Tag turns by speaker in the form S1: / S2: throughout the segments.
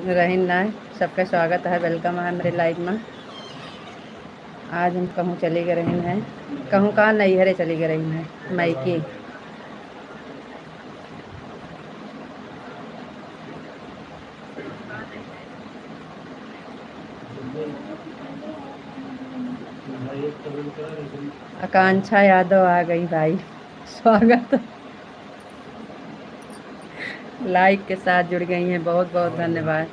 S1: रहीन ना सबका स्वागत है, वेलकम है मेरे लाइफ में। आज हम कहूँ चली गए रहीन है, कहूँ कहाँ नैहरे चली गई रहीन है मायके। आकांक्षा यादव आ गई भाई, स्वागत। लाइक के साथ जुड़ गई हैं, बहुत बहुत धन्यवाद।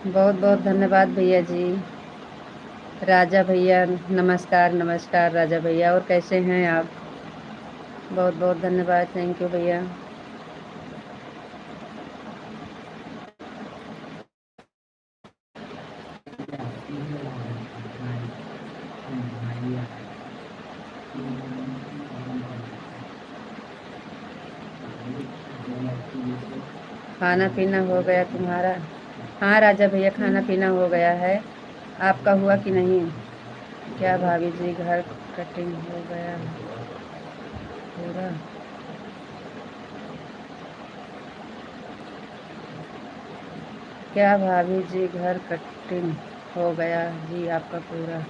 S1: बहुत बहुत धन्यवाद भैया जी। राजा भैया नमस्कार, नमस्कार राजा भैया, और कैसे हैं आप? बहुत बहुत धन्यवाद, थैंक यू भैया। खाना पीना हो गया तुम्हारा? हाँ राजा भैया, खाना पीना हो गया है। आपका हुआ कि नहीं? क्या भाभी जी घर कटिंग हो गया पूरा? क्या भाभी जी घर कटिंग हो गया जी आपका पूरा?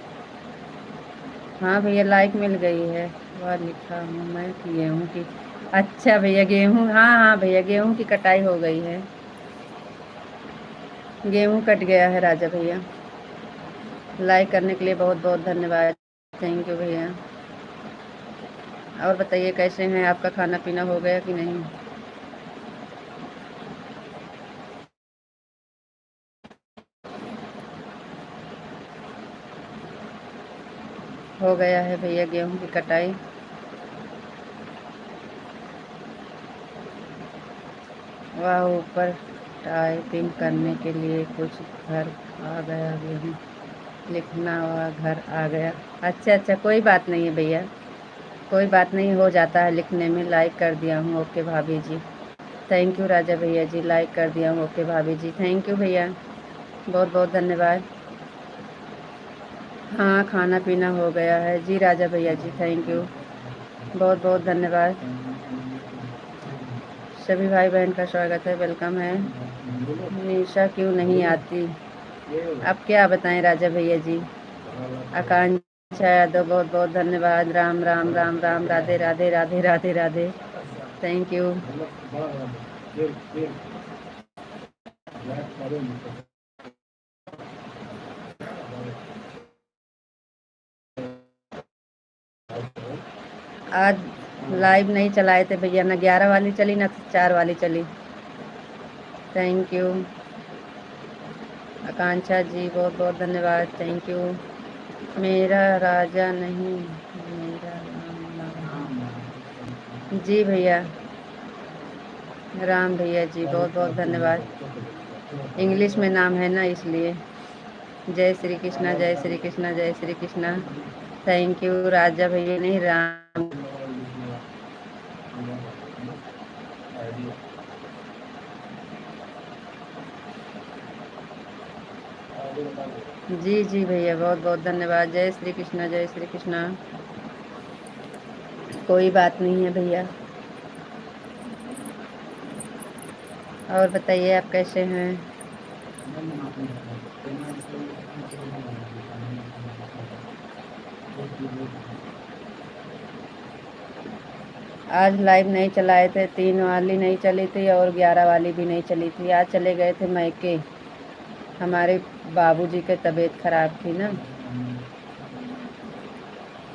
S1: हाँ भैया, लाइक मिल गई है। वह लिखा हूँ मैं कि गेहूँ की। अच्छा भैया, गेहूँ, हाँ हाँ भैया, गेहूँ की कटाई हो गई है। गेहूँ कट गया है राजा भैया। लाइक करने के लिए बहुत बहुत धन्यवाद, थैंक यू भैया। और बताइए कैसे हैं? आपका खाना पीना हो गया कि नहीं? हो गया है भैया गेहूँ की कटाई। वह ऊपर टाइपिंग करने के लिए कुछ घर आ गया, गेहूँ लिखना हुआ घर आ गया। अच्छा अच्छा, कोई बात नहीं है भैया, कोई बात नहीं, हो जाता है लिखने में। लाइक कर दिया हूँ, ओके भाभी जी। थैंक यू राजा भैया जी, लाइक कर दिया हूँ, ओके भाभी जी, थैंक यू भैया, बहुत बहुत धन्यवाद। हाँ खाना पीना हो गया है जी राजा भैया जी, थैंक यू, बहुत बहुत धन्यवाद। सभी भाई बहन का स्वागत है, वेलकम है। निशा क्यों नहीं आती? अब क्या बताएं राजा भैया जी। आकांक्षा यादव, बहुत बहुत धन्यवाद। Ram Ram Ram Ram, Radhe Radhe Radhe Radhe Radhe, thank you. आज लाइव नहीं चलाए थे भैया, ना 11 वाली चली ना 4 वाली चली। थैंक यू आकांक्षा जी, बहुत बहुत धन्यवाद, थैंक यू। मेरा राजा नहीं, मेरा राम जी भैया। राम भैया जी, बहुत बहुत धन्यवाद। इंग्लिश में नाम है ना, इसलिए। जय श्री कृष्णा, जय श्री कृष्णा, जय श्री कृष्णा, थैंक यू राजा भैया, नहीं राम। जी जी भैया, बहुत बहुत धन्यवाद। जय श्री कृष्णा, जय श्री कृष्णा। कोई बात नहीं है भैया। और बताइए आप कैसे हैं? आज लाइव नहीं चलाए थे, 3 वाली नहीं चली थी और 11 वाली भी नहीं चली थी। आज चले गए थे मायके, हमारे बाबूजी की तबीयत खराब थी ना,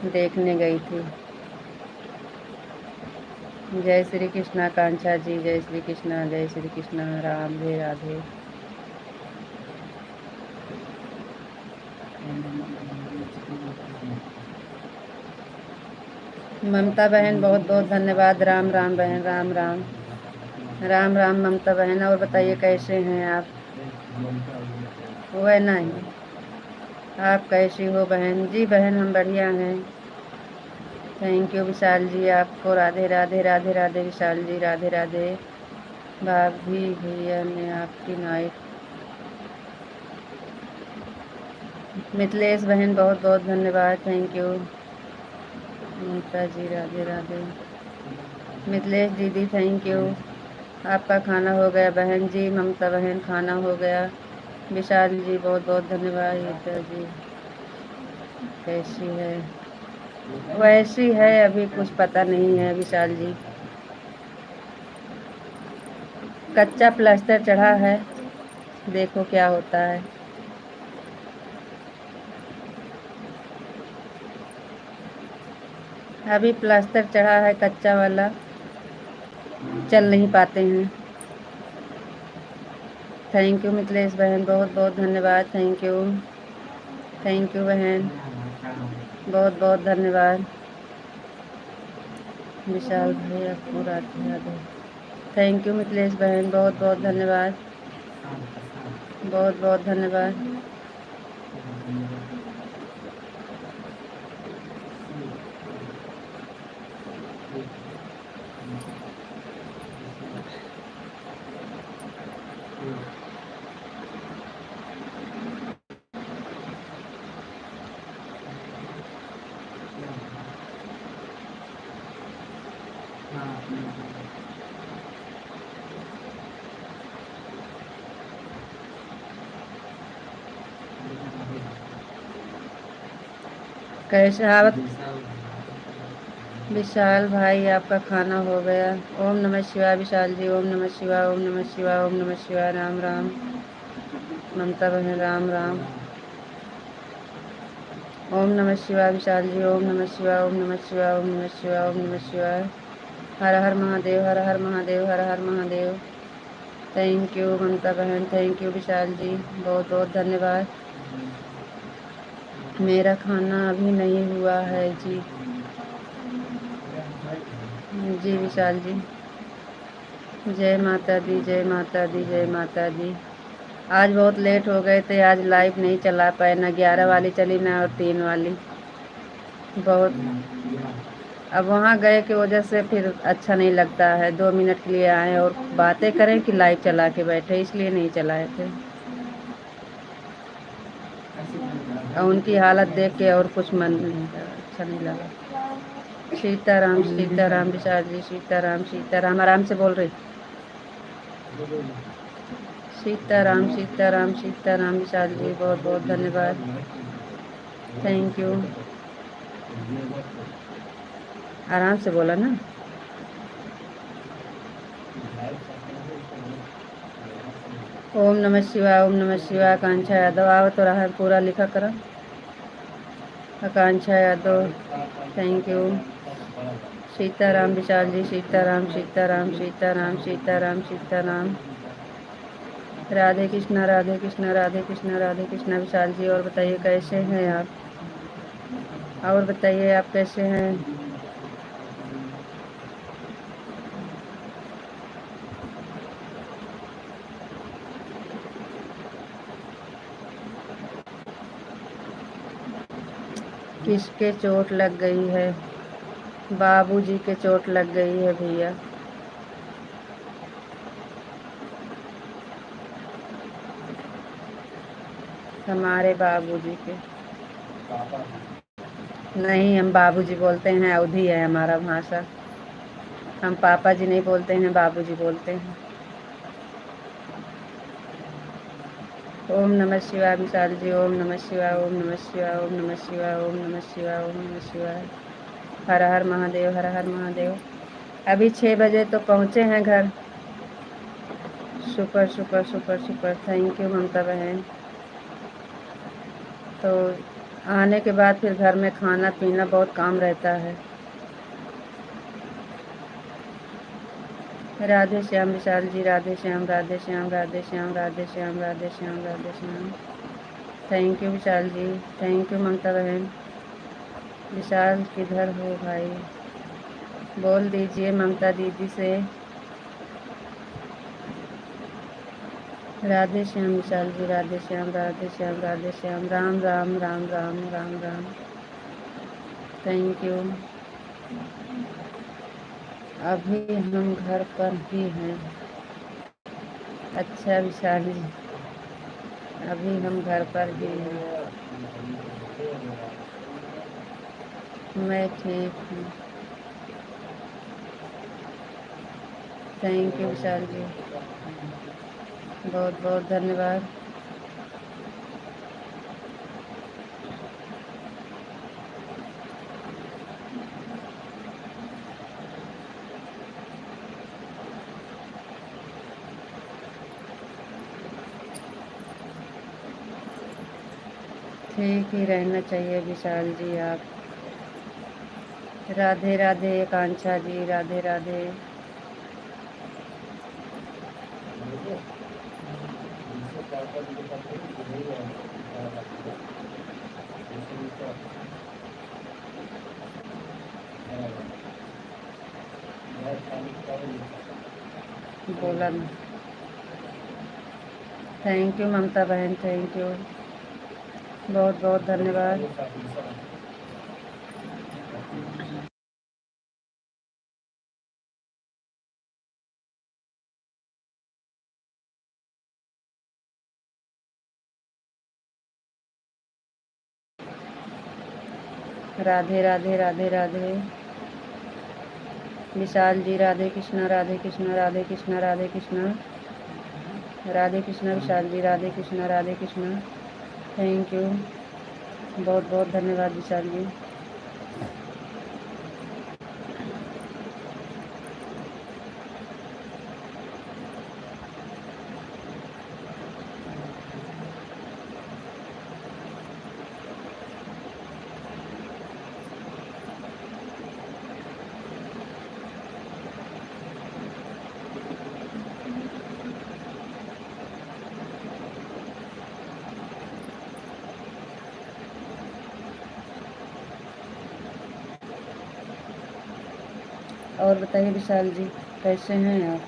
S1: देखने गई थी। जय श्री कृष्णा कांक्षा जी, जय श्री कृष्णा, जय श्री कृष्णा। राधे राधे। ममता बहन बहुत बहुत धन्यवाद। राम राम बहन, राम राम। राम राम ममता बहन। और बताइए कैसे हैं आप? वह नहीं, आप कैसी हो बहन? जी बहन हम बढ़िया हैं। थैंक यू विशाल जी, आपको राधे राधे, राधे राधे विशाल जी, राधे राधे। भाभी भैया ने आपकी नाइट। मिथिलेश बहन बहुत बहुत धन्यवाद, थैंक यू। ममता जी राधे राधे। मिथिलेश दीदी थैंक यू। आपका खाना हो गया बहन जी? ममता बहन खाना हो गया। विशाल जी बहुत बहुत धन्यवाद। गीता जी कैसी है? वैसी है, अभी कुछ पता नहीं है विशाल जी। कच्चा प्लास्टर चढ़ा है, देखो क्या होता है। अभी प्लास्टर चढ़ा है कच्चा वाला, चल नहीं पाते हैं। थैंक यू मिथिलेश बहन, बहुत बहुत धन्यवाद, थैंक यू। थैंक यू बहन, बहुत बहुत धन्यवाद। विशाल भाई आपको राधे राधे। थैंक यू मिथिलेश बहन, बहुत बहुत धन्यवाद, बहुत बहुत धन्यवाद। कैसे आप? विशाल भाई आपका खाना हो गया? ओम नमः शिवाय विशाल जी, ओम नमः शिवाय, ओम नमः शिवाय, ओम नमः शिवाय। राम राम ममता बहन, राम राम। ओम नमः शिवाय विशाल जी, ओम नमः शिवाय, ओम नमः शिवाय, ओम नमः शिवाय, ओम नमः शिवाय। हर हर महादेव, हर हर महादेव, हर हर महादेव। थैंक यू ममता बहन, थैंक यू विशाल जी, बहुत बहुत धन्यवाद। मेरा खाना अभी नहीं हुआ है जी। जी विशाल जी, जय माता दी, जय माता दी, जय माता दी। आज बहुत लेट हो गए थे, आज लाइव नहीं चला पाए, ना 11 वाली चली ना और 3 वाली। बहुत, अब वहाँ गए की वजह से फिर अच्छा नहीं लगता है। 2 मिनट के लिए आए और बातें करें कि लाइव चला के बैठे, इसलिए नहीं चलाए थे। और उनकी हालत देख के और कुछ मन नहीं लगा, अच्छा नहीं लगा। सीताराम सीताराम विशाल जी, सीताराम सीताराम, आराम से बोल रही। सीताराम सीताराम सीताराम विशाल जी, बहुत बहुत धन्यवाद, थैंक यू। आराम से बोला ना। ओम नमः शिवाय, ओम नमः शिवाय। आकांक्षा यादव आओ तो रहा पूरा लिखा करो। आकांक्षा यादव थैंक यू। सीताराम विशाल जी, सीताराम सीताराम सीताराम सीताराम सीताराम। राधे कृष्णा, राधे कृष्णा, राधे कृष्णा, राधे कृष्णा विशाल जी। और बताइए कैसे हैं आप? और बताइए आप कैसे हैं? किसके चोट लग गई है? बाबूजी के चोट लग गई है भैया। हमारे बाबूजी के। नहीं, हम बाबूजी बोलते हैं, अवधी है हमारा भाषा। हम पापा जी नहीं बोलते हैं, बाबूजी बोलते हैं। ओम नमः शिवाय विशाल जी। ओम नमः शिवाय, ओम नमः शिवाय, ओम नमः शिवाय, ओम नमः शिवाय, ओम नमः शिवाय। हर हर महादेव, हर हर महादेव। अभी 6 बजे तो पहुँचे हैं घर। Super super super super, thank you Mamta बहन। तो आने के बाद फिर घर में खाना पीना बहुत काम रहता है। Radhe Shyam Vishal ji, Radhe Shyam, Radhe Shyam, Radhe Shyam, Radhe Shyam, Radhe Shyam, Radhe Shyam. Thank you Vishal ji, thank you Mamta बहन। विशाल किधर हो भाई? बोल दीजिए ममता दीदी से। राधे श्याम विशाल जी, राधे श्याम, राधे श्याम, राधे श्याम। राम राम राम राम राम राम। Thank you. अभी हम घर पर ही हैं। अच्छा विशाल जी, अभी हम घर पर ही हैं। मैं ठीक हूँ। थैंक यू विशाल जी, बहुत बहुत धन्यवाद। ठीक ही रहना चाहिए विशाल जी आप। राधे राधे कांक्षा जी, राधे राधे। बोला ना। थैंक यू ममता बहन, थैंक यू, बहुत बहुत धन्यवाद। राधे राधे राधे राधे। विशाल जी राधे कृष्णा, राधे कृष्णा, राधे कृष्णा, राधे कृष्णा, राधे कृष्णा। विशाल जी राधे कृष्णा, राधे कृष्णा। थैंक यू, बहुत बहुत धन्यवाद विशाल जी। और बताइए विशाल जी, कैसे हैं आप?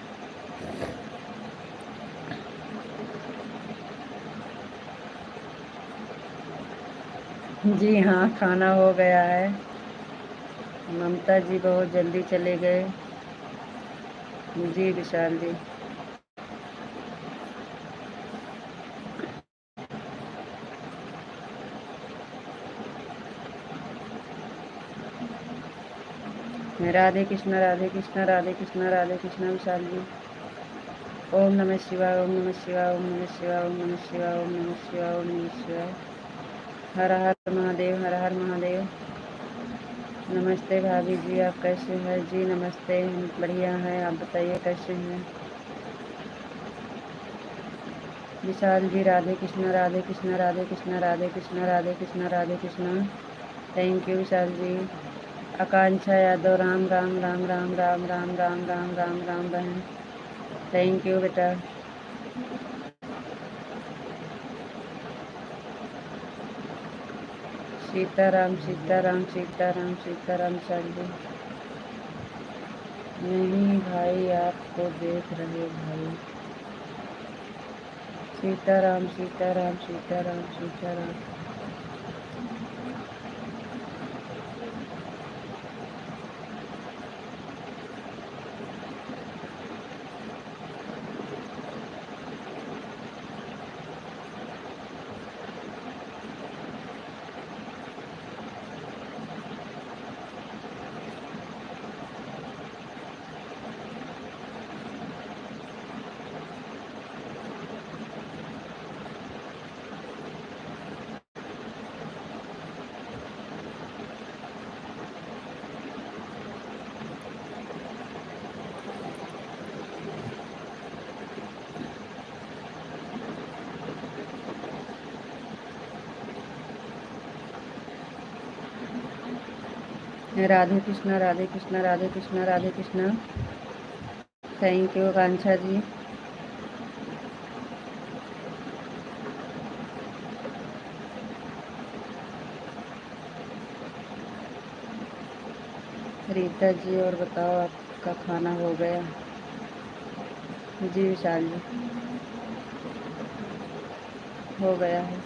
S1: जी हाँ, खाना हो गया है। ममता जी बहुत जल्दी चले गए। जी विशाल जी। राधे कृष्णा, राधे कृष्णा, राधे कृष्णा, राधे कृष्णा। विशाल जी ओम नमः शिवाय, ओम नमः शिवाय, ओम नमः शिवाय, ओम नमः शिवाय, ओम नमः शिवाय, ओम नमः शिवाय। हर हर महादेव, हर हर महादेव। नमस्ते भाभी जी, आप कैसे हैं? जी नमस्ते, हम बढ़िया हैं, आप बताइए कैसे हैं? विशाल जी राधे कृष्णा, राधे कृष्णा, राधे कृष्णा, राधे कृष्णा, राधे कृष्णा, राधे कृष्णा। थैंक यू विशाल जी। आकांक्षा यादव, राम राम राम राम राम राम राम राम राम राम बहन। थैंक यू बेटा। सीताराम सीताराम सीताराम सीताराम विशाल जी। नहीं भाई, आपको देख रहे भाई। सीताराम सीताराम सीताराम सीताराम। राधे कृष्णा, राधे कृष्णा, राधे कृष्णा, राधे कृष्णा। थैंक यू आकांक्षा जी। रीता जी, और बताओ आपका खाना हो गया? जी विशाल जी, हो गया है।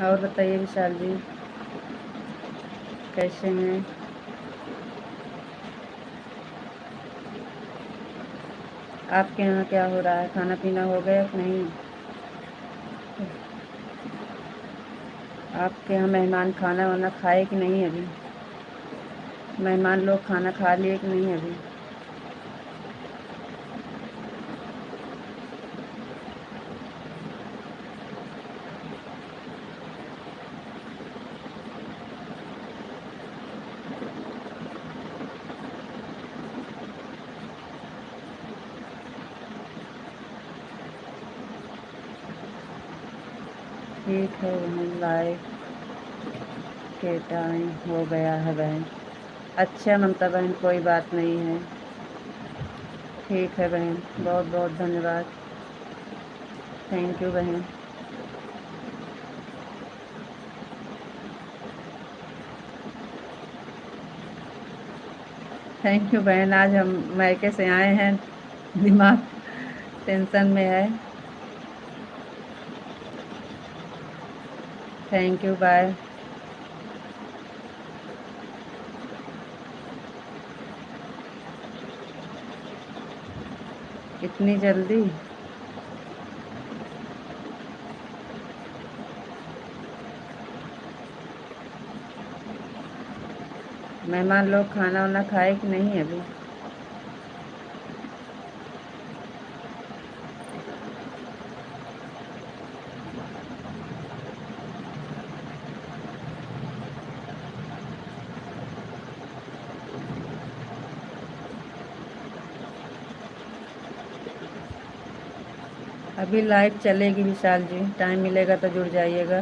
S1: और बताइए विशाल जी, कैसे हैं? आपके यहाँ क्या हो रहा है? खाना पीना हो गया कि नहीं? आपके यहाँ मेहमान खाना वाना खाए कि नहीं अभी? मेहमान लोग खाना खा लिए कि नहीं अभी? ठीक है बहन, लाइव के टाइम हो गया है बहन। अच्छा ममता बहन, कोई बात नहीं है। ठीक है बहन, बहुत बहुत धन्यवाद। थैंक यू बहन। थैंक यू बहन, आज हम मायके से आए हैं, दिमाग टेंशन में है। Thank you, bye. इतनी जल्दी? मेहमान लोग खाना वाना खाए कि नहीं अभी? अभी लाइव चलेगी विशाल जी, टाइम मिलेगा तो जुड़ जाइएगा।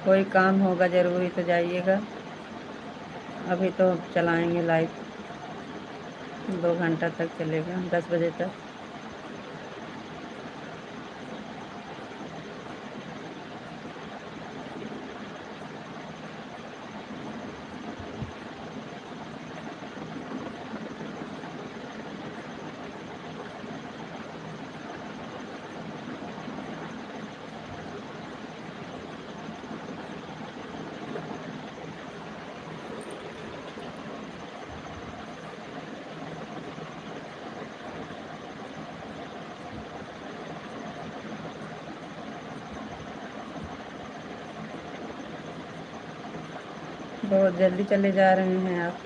S1: कोई काम होगा ज़रूरी तो जाइएगा। अभी तो चलाएंगे लाइव, 2 घंटा तक चलेगा, 10 बजे तक। बहुत जल्दी चले जा रहे हैं आप।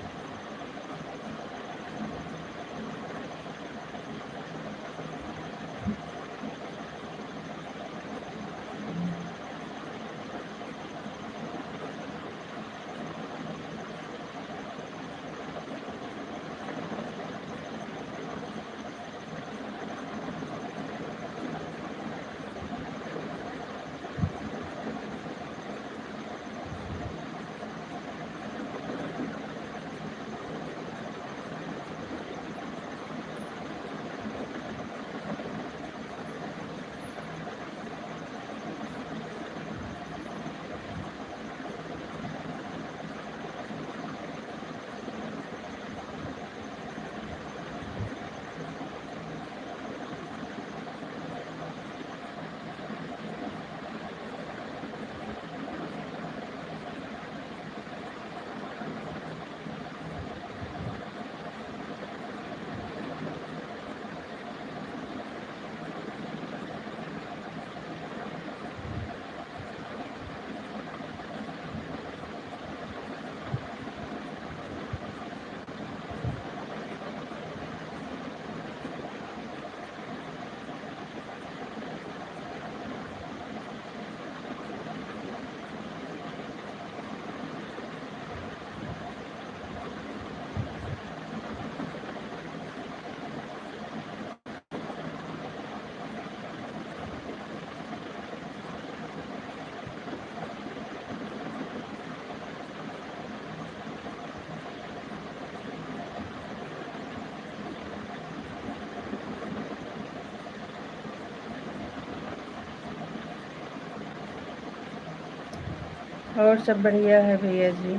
S1: और सब बढ़िया है भैया जी,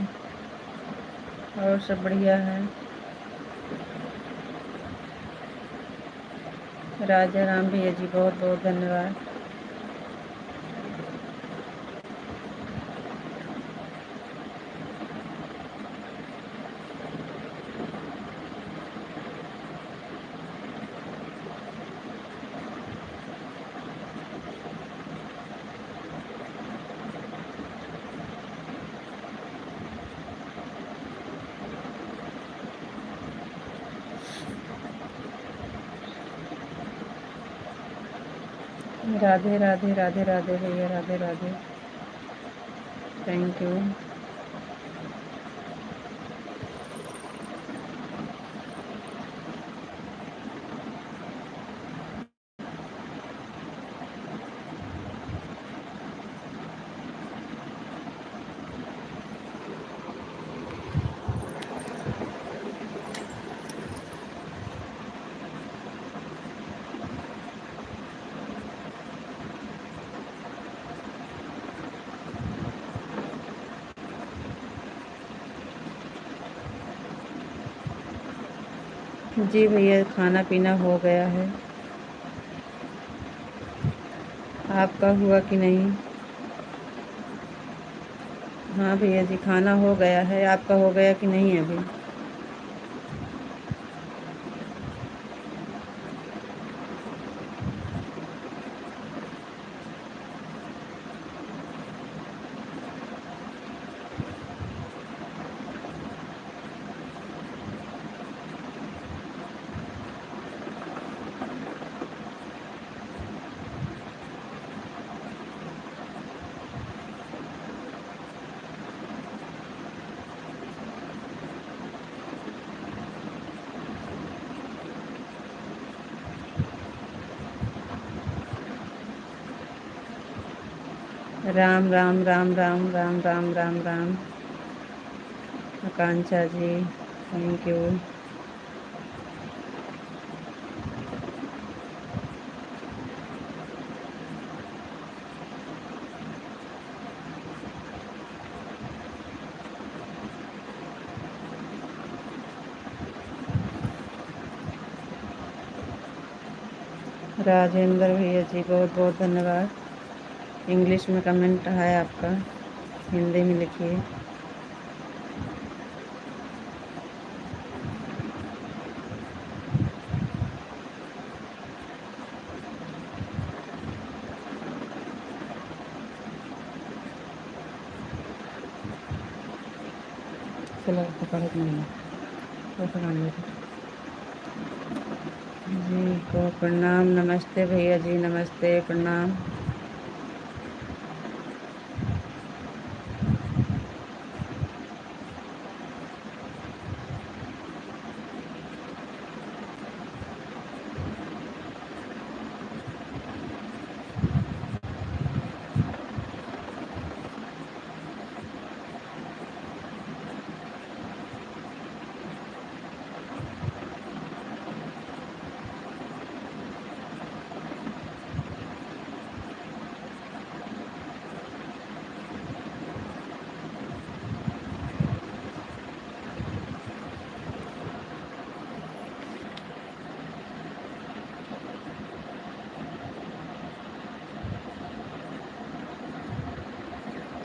S1: और सब बढ़िया है। राजा राम भैया जी, बहुत बहुत धन्यवाद। राधे राधे राधे राधे भैया, राधे राधे। Thank you. जी भैया, खाना पीना हो गया है। आपका हुआ कि नहीं? हाँ भैया जी, खाना हो गया है। आपका हो गया कि नहीं अभी? राम राम राम राम राम राम राम राम। आकांक्षा जी, थैंक यू। राजेंद्र भैया जी, बहुत बहुत धन्यवाद। इंग्लिश में कमेंट है आपका, हिंदी में लिखिए। चलो पकड़ नहीं, तो पकड़ लो। जी को प्रणाम, नमस्ते भैया जी, नमस्ते, प्रणाम।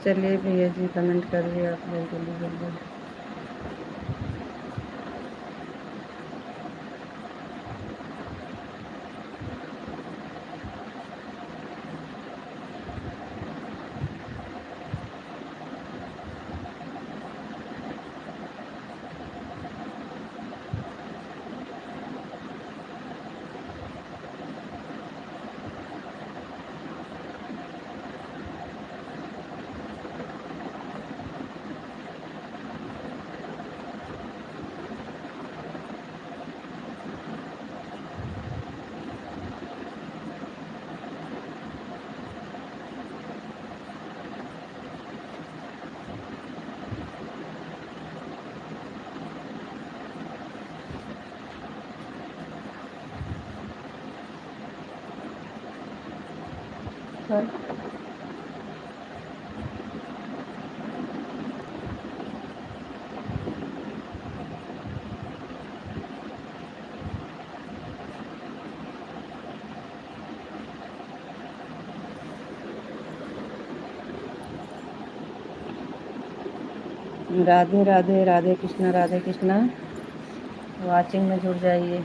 S1: चलिए भैया जी, कमेंट कर दिए आप लोग, जल्दी जल्दी। राधे राधे, राधे कृष्णा, राधे कृष्णा। वाचिंग में जुड़ जाइए।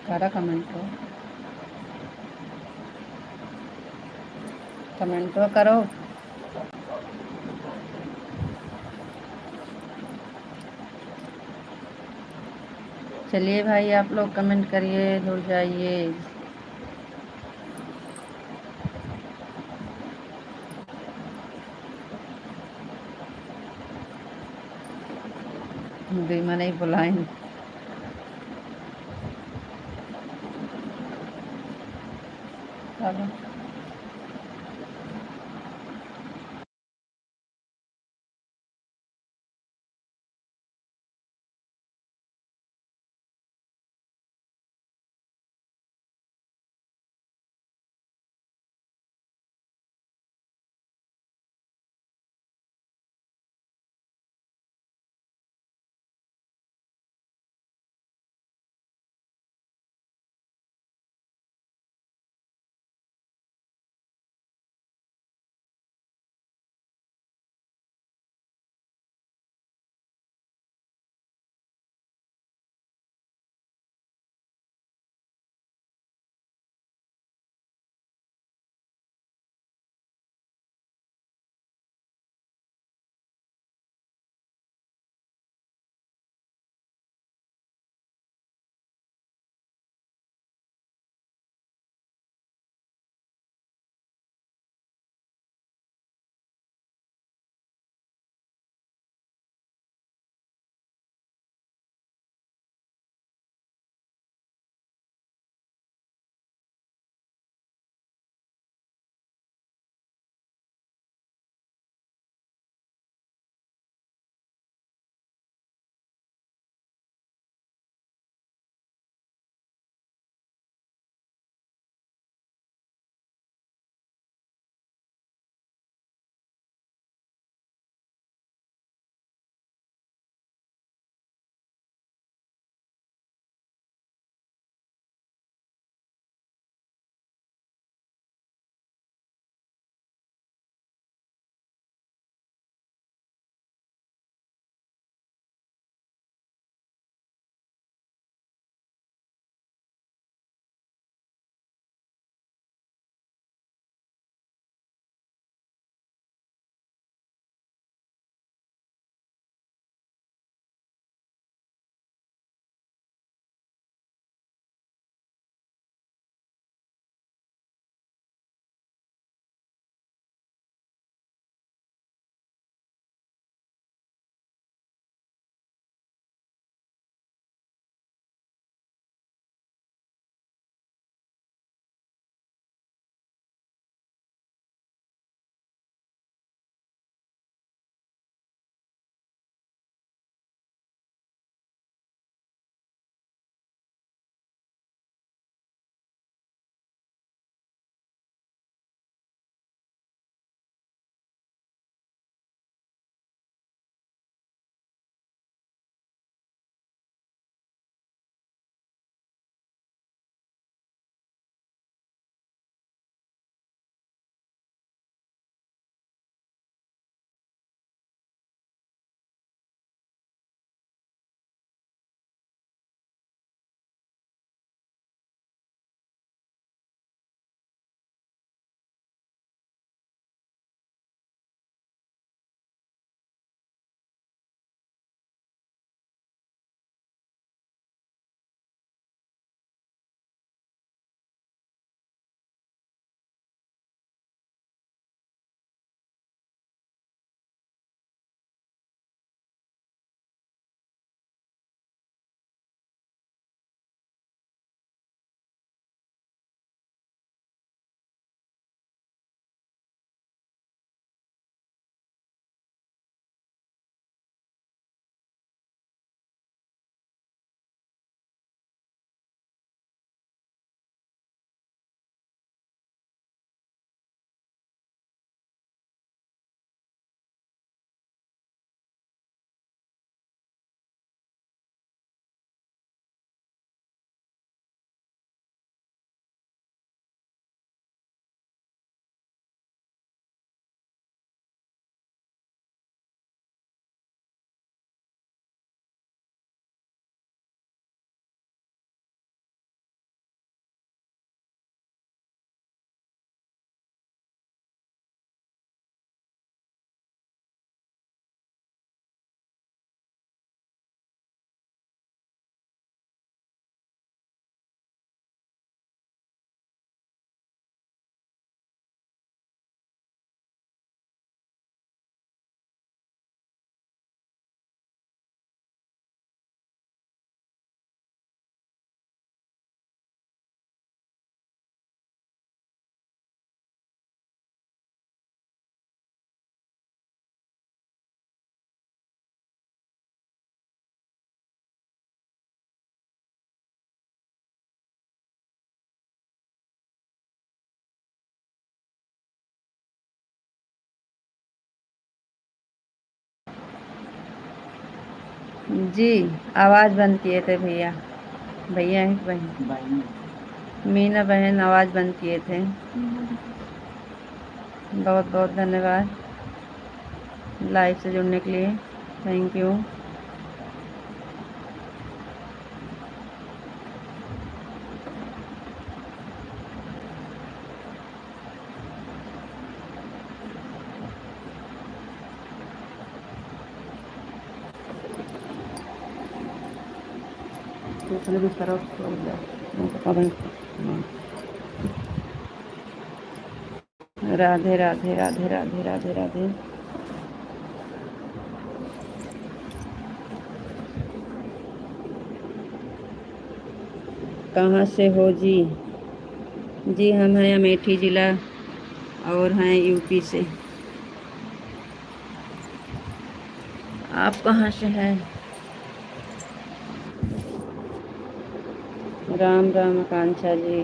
S1: करा कमेंट हो, कमेंट तो करो। चलिए भाई, आप लोग कमेंट करिए, जुड़ जाइए। बीमा नहीं बुलाएं। चलो। जी आवाज़ बंद किए थे भैया। भैया हैं कि बहन? मीना बहन आवाज़ बंद किए थे। बहुत बहुत धन्यवाद लाइव से जुड़ने के लिए। Thank you. राधे राधे राधे राधे राधे राधे। कहाँ से हो जी? जी हम हैं अमेठी ज़िला और हैं यूपी से। आप कहाँ से हैं? राम राम आकांक्षा जी।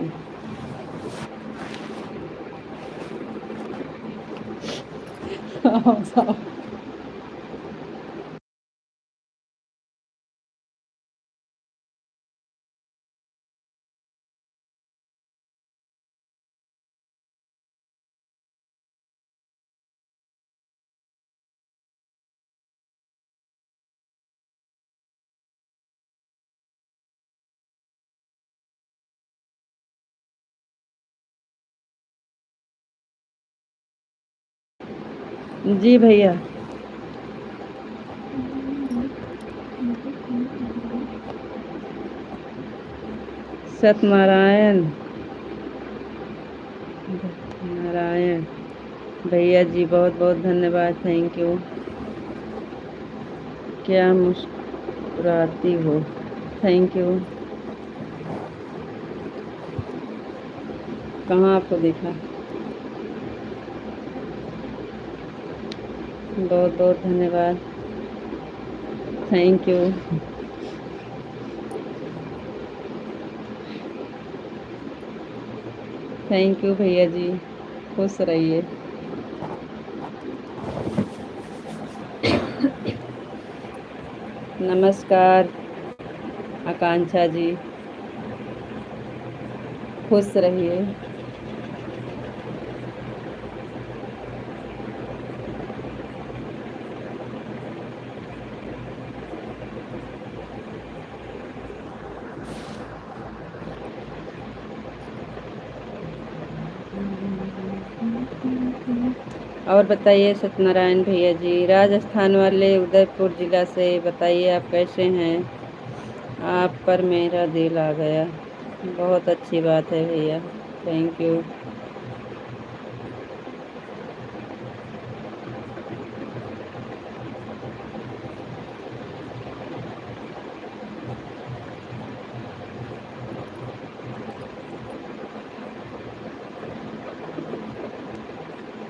S1: जी भैया। सत्यनारायण नारायण भैया जी बहुत बहुत धन्यवाद। Thank you. क्या मुस्कुराती हो? Thank you. कहाँ आपको देखा? बहुत बहुत धन्यवाद। Thank you. थैंक यू भैया जी। खुश रहिए। नमस्कार आकांक्षा जी। खुश रहिए। और बताइए सत्यनारायण भैया जी, राजस्थान वाले उदयपुर ज़िला से बताइए आप कैसे हैं? आप पर मेरा दिल आ गया। बहुत अच्छी बात है भैया। Thank you.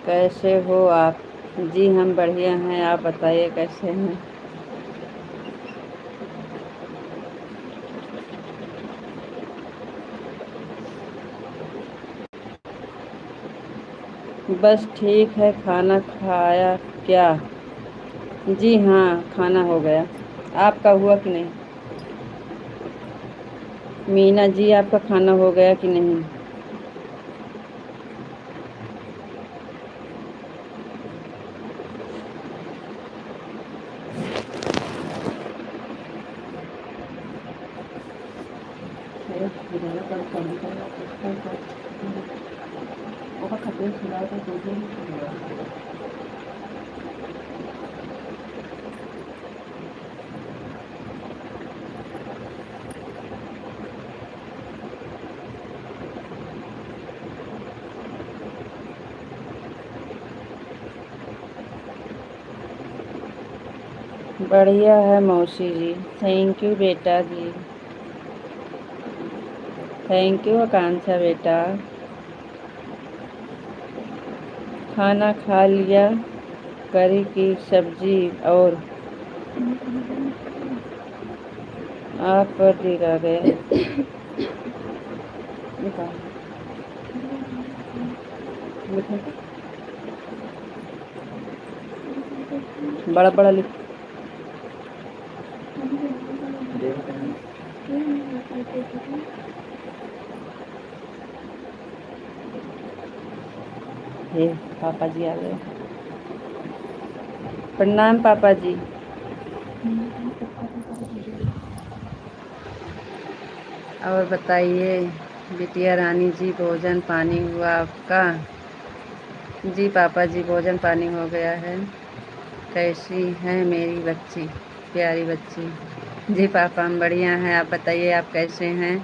S1: कैसे हो आप? जी हम बढ़िया हैं। आप बताइए कैसे हैं? बस ठीक है। खाना खाया क्या? जी हाँ खाना हो गया। आपका हुआ कि नहीं? मीना जी आपका खाना हो गया कि नहीं? बढ़िया है मौसी जी। थैंक यू बेटा जी। थैंक यू आकांक्षा बेटा। खाना खा लिया। करी की सब्जी और आप पर दिल आ गया। बड़ा बड़ा लिख। हे पापा जी आ गए। प्रणाम पापा जी। और बताइए बिटिया रानी जी, भोजन पानी हुआ आपका? जी पापा जी, भोजन पानी हो गया है। कैसी है मेरी बच्ची, प्यारी बच्ची? जी पापा हम बढ़िया हैं, आप बताइए आप कैसे हैं?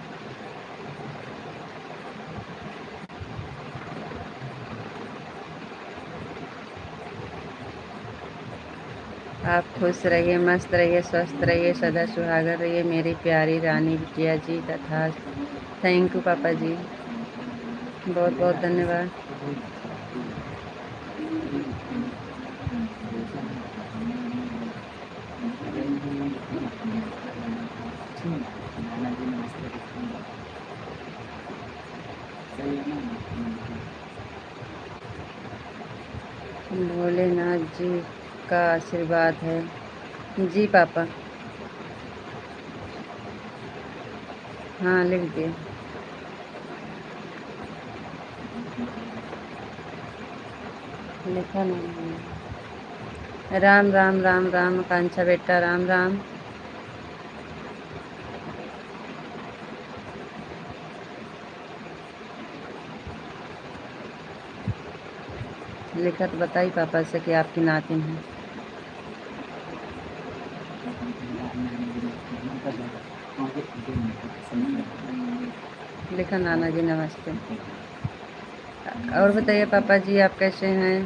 S1: आप खुश रहिए, मस्त रहिए, स्वस्थ रहिए, सदा सुहागर रहिए मेरी प्यारी रानी बिटिया जी। तथा थैंक यू पापा जी, बहुत बहुत धन्यवाद। भोलेनाथ जी का आशीर्वाद है। जी पापा। हाँ लिख दिए। लिखा नहीं। राम राम राम राम आकांक्षा बेटा, राम राम। लिखा तो बताई पापा से कि आपकी नातिन है। लिखा नाना जी नमस्ते। और बताइए पापा जी आप कैसे हैं?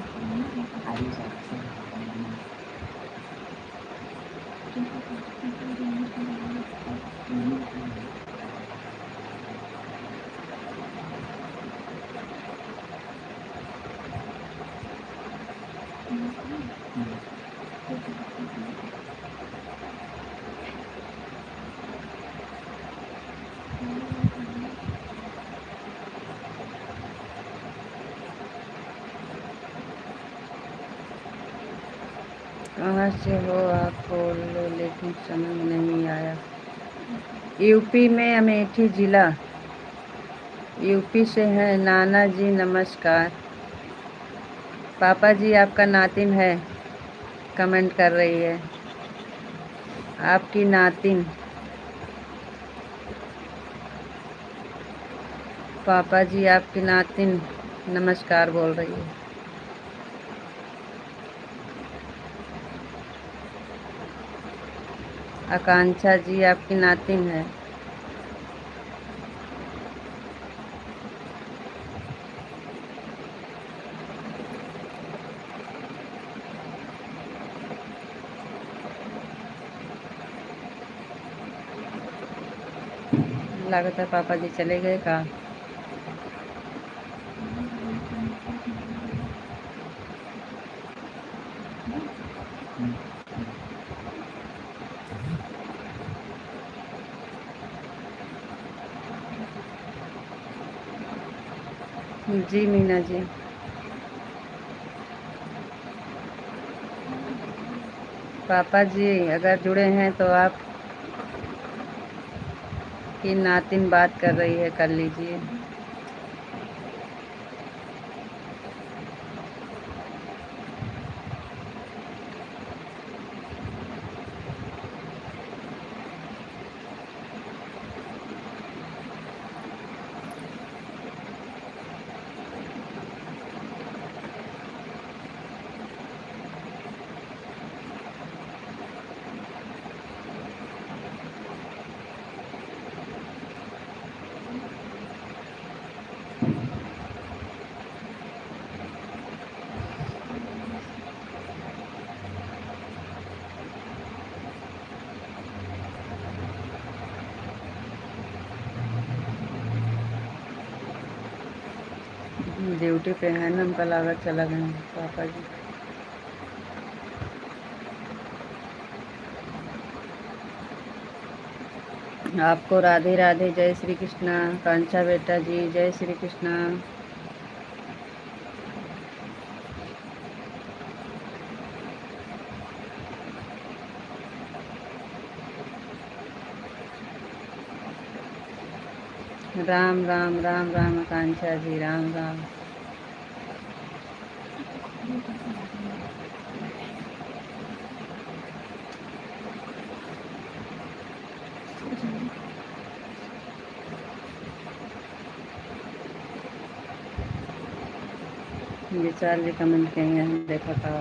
S1: कहाँ से हो आप? बोल लो लेकिन समझ नहीं आया। यूपी में अमेठी जिला। यूपी से हैं नाना जी नमस्कार। पापा जी आपका नातिन है, कमेंट कर रही है आपकी नातिन। पापा जी आपकी नातिन नमस्कार बोल रही है। आकांक्षा जी आपकी नातिन है। लगता है पापा जी चले गए का। जी मीना जी। पापा जी अगर जुड़े हैं तो आप की नातिन बात कर रही है, कर लीजिए। ड्यूटी पे है ना, हमका लागत चला गए पापा जी। आपको राधे राधे, जय श्री कृष्णा। कांचा बेटा जी जय श्री कृष्णा। राम राम राम राम आकांक्षा जी, राम राम। ये चार्ली कमेंट किए हैं, देखो का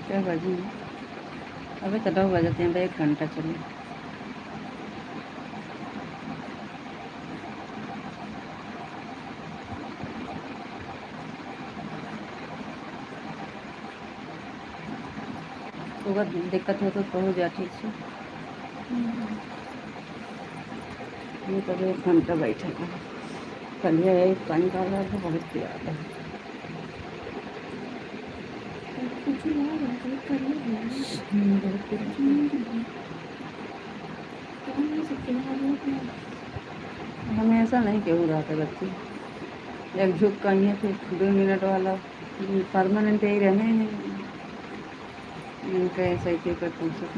S1: क्या बजे? अभी तो 9 बजते हैं, 1 घंटा चले। सुबह दिक्कत हो तो हो जा ठीक से। ये तो 1 घंटा बैठे था। कल ये एक पानी डाला तो बहुत प्यार है। हमेशा नहीं क्यों रहा था बच्ची, एक झुक कहीं है फिर 2 मिनट वाला परमानेंट यही रहने हैं। इनका ऐसा ही क्यों करते हैं।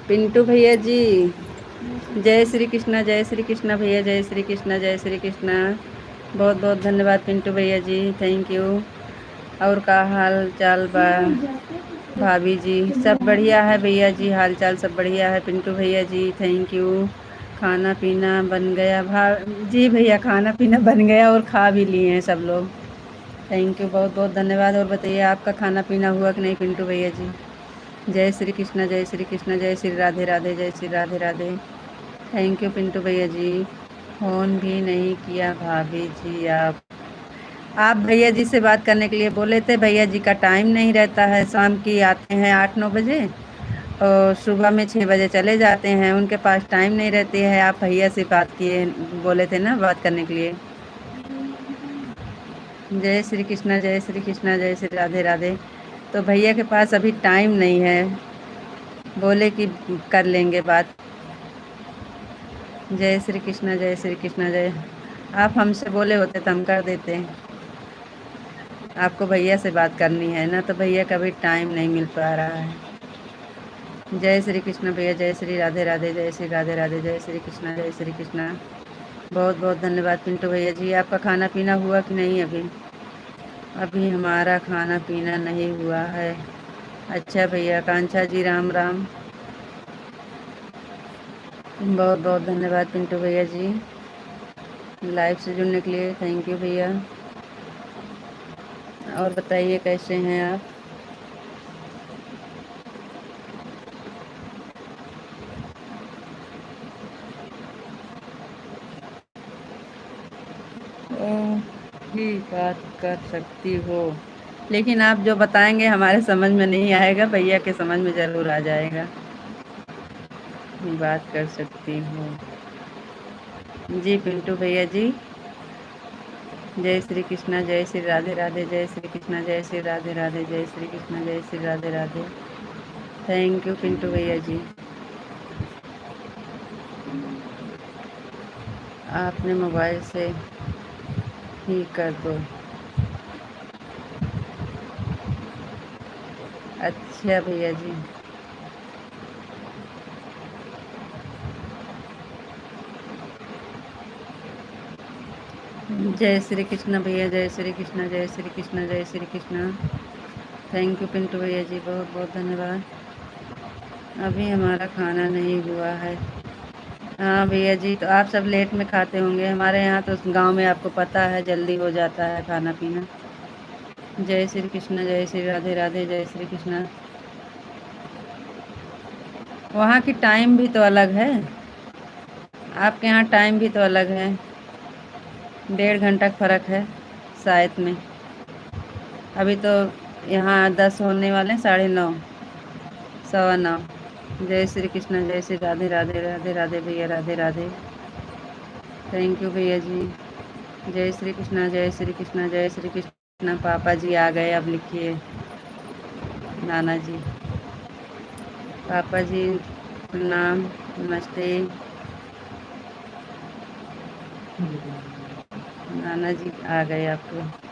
S1: पिंटू भैया जी, जय श्री कृष्णा, जय श्री कृष्णा भैया, जय श्री कृष्णा, जय श्री कृष्णा। बहुत बहुत धन्यवाद पिंटू भैया जी, थैंक यू। और का हाल चाल बा भाभी जी? सब बढ़िया है भैया जी, हाल चाल सब बढ़िया है। पिंटू भैया जी थैंक यू। खाना पीना बन गया जी भैया, खाना पीना बन गया और खा भी लिए हैं सब लोग। थैंक यू, बहुत बहुत धन्यवाद। और बताइए आपका खाना पीना हुआ कि नहीं पिंटू भैया जी? जय श्री कृष्णा, जय श्री कृष्णा, जय श्री राधे राधे, जय श्री राधे राधे। थैंक यू पिंटू भैया जी। फ़ोन भी नहीं किया भाभी जी आप भैया जी से बात करने के लिए बोले थे, भैया जी का टाइम नहीं रहता है। शाम की आते हैं 8-9 बजे और सुबह में 6 बजे चले जाते हैं, उनके पास टाइम नहीं रहती है। आप भैया से बात किए, बोले थे ना बात करने के लिए। जय श्री कृष्णा, जय श्री कृष्णा, जय श्री राधे राधे। तो भैया के पास अभी टाइम नहीं है, बोले कि कर लेंगे बात। जय श्री कृष्णा, जय श्री कृष्णा, जय। आप हमसे बोले होते तो हम कर देते। आपको भैया से बात करनी है ना, तो भैया का भी टाइम नहीं मिल पा रहा है। जय श्री कृष्ण भैया, जय श्री राधे राधे, जय श्री राधे राधे, जय श्री कृष्णा, जय श्री कृष्णा। बहुत बहुत धन्यवाद पिंटू भैया जी। आपका खाना पीना हुआ कि नहीं अभी? अभी हमारा खाना पीना नहीं हुआ है। अच्छा भैया, कांक्षा जी राम राम। बहुत बहुत धन्यवाद पिंटू भैया जी, लाइव से जुड़ने के लिए। थैंक यू भैया। और बताइए कैसे हैं आप? ही बात कर सकती हो, लेकिन आप जो बताएंगे हमारे समझ में नहीं आएगा, भैया के समझ में ज़रूर आ जाएगा। बात कर सकती हूँ जी पिंटू भैया जी। जय श्री कृष्णा, जय श्री राधे राधे, जय श्री कृष्णा, जय श्री राधे राधे, जय श्री कृष्णा, जय श्री राधे राधे। थैंक यू पिंटू भैया जी। आपने मोबाइल से ही कर दो। अच्छा भैया जी। जय श्री कृष्ण भैया, जय श्री कृष्ण, जय श्री कृष्ण, जय श्री कृष्ण। थैंक यू पिंटू भैया जी, बहुत बहुत धन्यवाद। अभी हमारा खाना नहीं हुआ है। हाँ भैया जी, तो आप सब लेट में खाते होंगे, हमारे यहाँ तो गांव में आपको पता है जल्दी हो जाता है खाना पीना। जय श्री कृष्ण, जय श्री राधे राधे, जय श्री कृष्ण। वहाँ की टाइम भी तो अलग है, आपके यहाँ टाइम भी तो अलग है। 1.5 घंटा का फ़र्क है शायद में। अभी तो यहाँ 10 होने वाले हैं, 9:30, 9:15। जय श्री कृष्ण, जय श्री राधे राधे, राधे राधे भैया, राधे राधे। थैंक यू भैया जी। जय श्री कृष्ण, जय श्री कृष्ण, जय श्री कृष्ण। पापा जी आ गए, अब लिखिए नाना जी। पापा जी प्रणाम, नमस्ते। नाना जी आ गए आपको।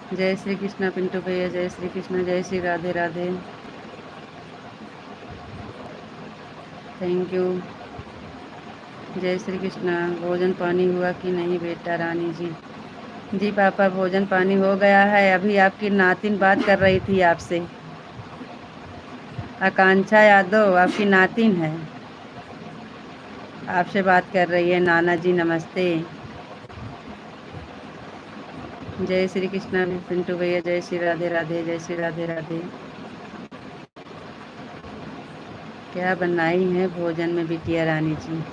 S1: जय श्री कृष्ण पिंटू भैया, जय श्री कृष्ण, जय श्री राधे राधे। Thank you. जय श्री कृष्ण। भोजन पानी हुआ कि नहीं बेटा रानी जी? जी पापा, भोजन पानी हो गया है। अभी आपकी नातिन बात कर रही थी आपसे, आकांक्षा यादव आपकी नातिन है, आपसे बात कर रही है। नाना जी नमस्ते। जय श्री कृष्ण पिंटू भैया, जय श्री राधे राधे, जय श्री राधे राधे। क्या बनाई है भोजन में बिटिया रानी जी?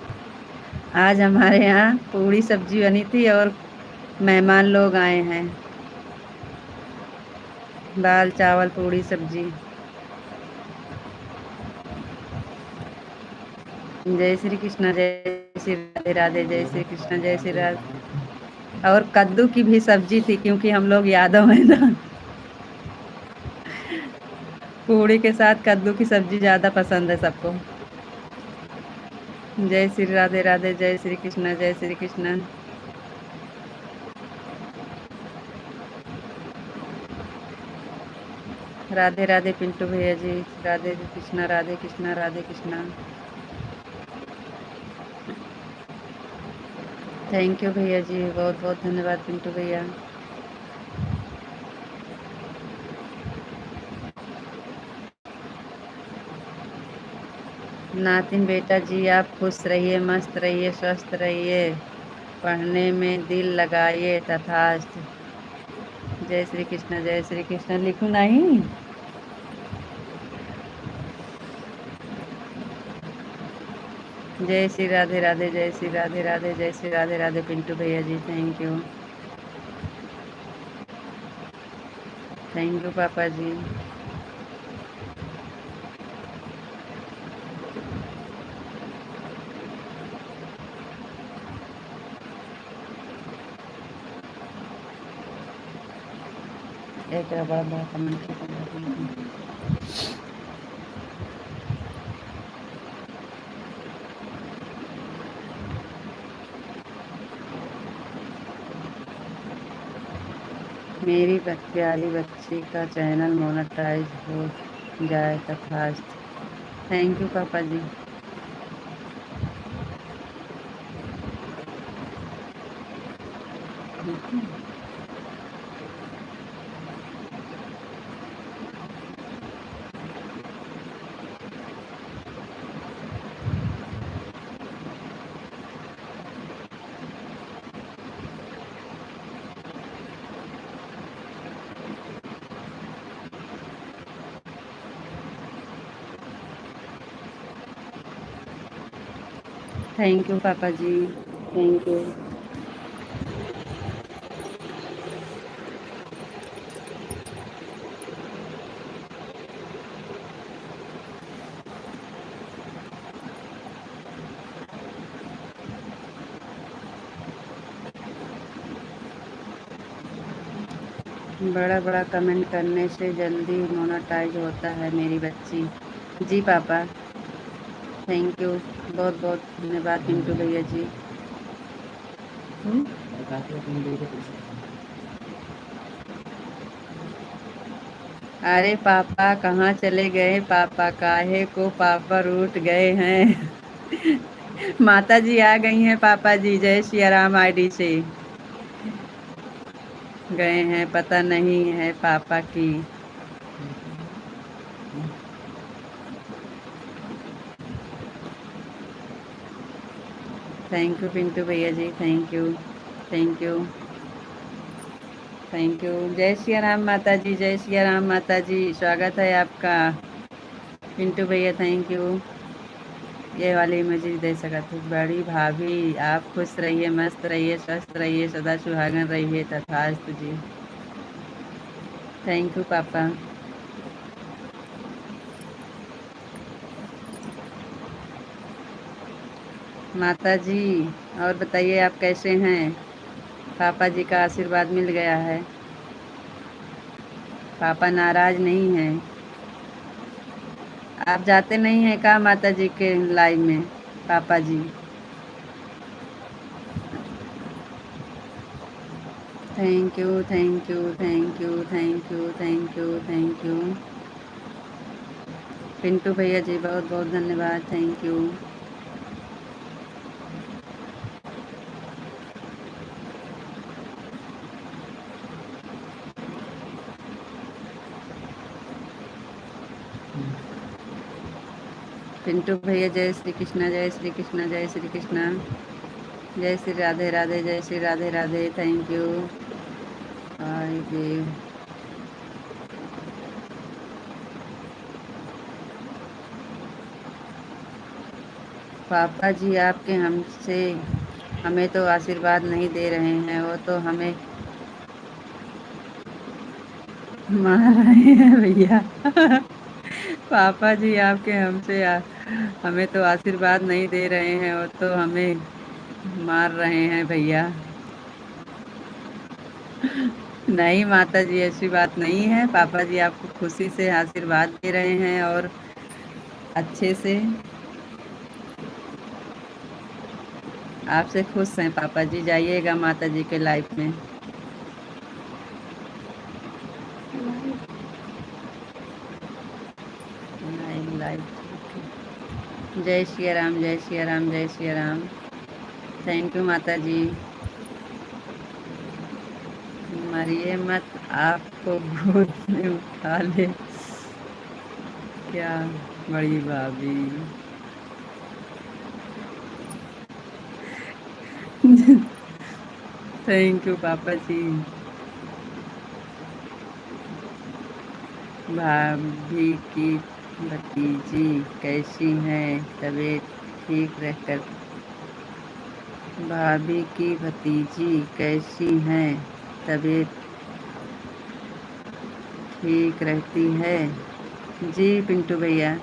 S1: आज हमारे यहाँ पूड़ी सब्जी बनी थी और मेहमान लोग आए हैं। दाल चावल पूड़ी सब्जी। जय श्री कृष्ण, जय श्री राधे राधे, जय श्री कृष्ण, जय श्री राधे। और कद्दू की भी सब्जी थी, क्योंकि हम लोग यादव हैं ना। पूड़ी के साथ कद्दू की सब्जी ज़्यादा पसंद है सबको। जय श्री राधे राधे, जय श्री कृष्ण, जय श्री कृष्ण। राधे राधे पिंटू भैया जी। राधे कृष्णा, राधे कृष्णा, राधे कृष्णा। थैंक यू भैया जी, बहुत बहुत धन्यवाद पिंटू भैया। नातिन बेटा जी, आप खुश रहिए, मस्त रहिए, स्वस्थ रहिए, पढ़ने में दिल लगाइए तथास्तु। जय श्री कृष्ण, जय श्री कृष्ण। लिखूं नहीं? जय श्री राधे राधे, जय श्री राधे राधे, जय श्री राधे राधे पिंटू भैया जी, थैंक यू। थैंक यू पापा जी। एक बड़ा बड़ा कमेंट करना। मेरी प्यारी बच्ची का चैनल मोनेटाइज हो जाए तथास्तु। थैंक यू पापा जी। थैंक यू पापा जी, थैंक यू। बड़ा बड़ा कमेंट करने से जल्दी मोनेटाइज होता है मेरी बच्ची। जी पापा, थैंक यू, बहुत बहुत धन्यवाद पिंटू भैया जी। अरे पापा कहाँ चले गए? पापा काहे को पापा रूठ गए हैं? माता जी आ गई हैं पापा जी, जय सिया राम आईडी से गए हैं, पता नहीं है पापा की। थैंक यू पिंटू भैया जी, thank you, thank you, thank you. जय सिया राम माता जी, जय सिया राम माता जी, स्वागत है आपका पिंटू भैया, थैंक यू। ये वाली इमोजी दे सकत थे। बड़ी भाभी आप खुश रहिए, मस्त रहिए, स्वस्थ रहिए, सदा सुहागन रहिए तथास्तु जी। थैंक यू पापा। माता जी और बताइए आप कैसे हैं? पापा जी का आशीर्वाद मिल गया है? पापा नाराज नहीं हैं? आप जाते नहीं हैं क्या माता जी के लाइव में पापा जी? Thank you, thank you, thank you, thank you, thank you, thank you. Pintu भैया जी बहुत बहुत धन्यवाद, थैंक यू। पिंटू भैया जय श्री कृष्णा, जय श्री कृष्णा, जय श्री कृष्णा, जय श्री राधे राधे, जय श्री राधे राधे, थैंक यू। आई देव। पापा जी आपके हमसे हमें तो आशीर्वाद नहीं दे रहे हैं, वो तो हमें मार रहे हैं भैया। पापा जी आपके हमें तो आशीर्वाद नहीं दे रहे हैं, वो तो हमें मार रहे हैं भैया। नहीं माता जी ऐसी बात नहीं है, पापा जी आपको खुशी से आशीर्वाद दे रहे हैं और अच्छे से आपसे खुश हैं। पापा जी जाइएगा माता जी के लाइफ में। लाइफ। जय श्री राम, जय श्री राम, जय श्री राम। थैंक यू माता जी। मरिए मत, आपको गोद में उठा ले क्या बड़ी भाभी। थैंक यू पापा जी। भाभी की भतीजी कैसी हैं? तबीयत ठीक रहकर। भाभी की भतीजी कैसी हैं? तबीयत ठीक रहती है? जी पिंटू भैया,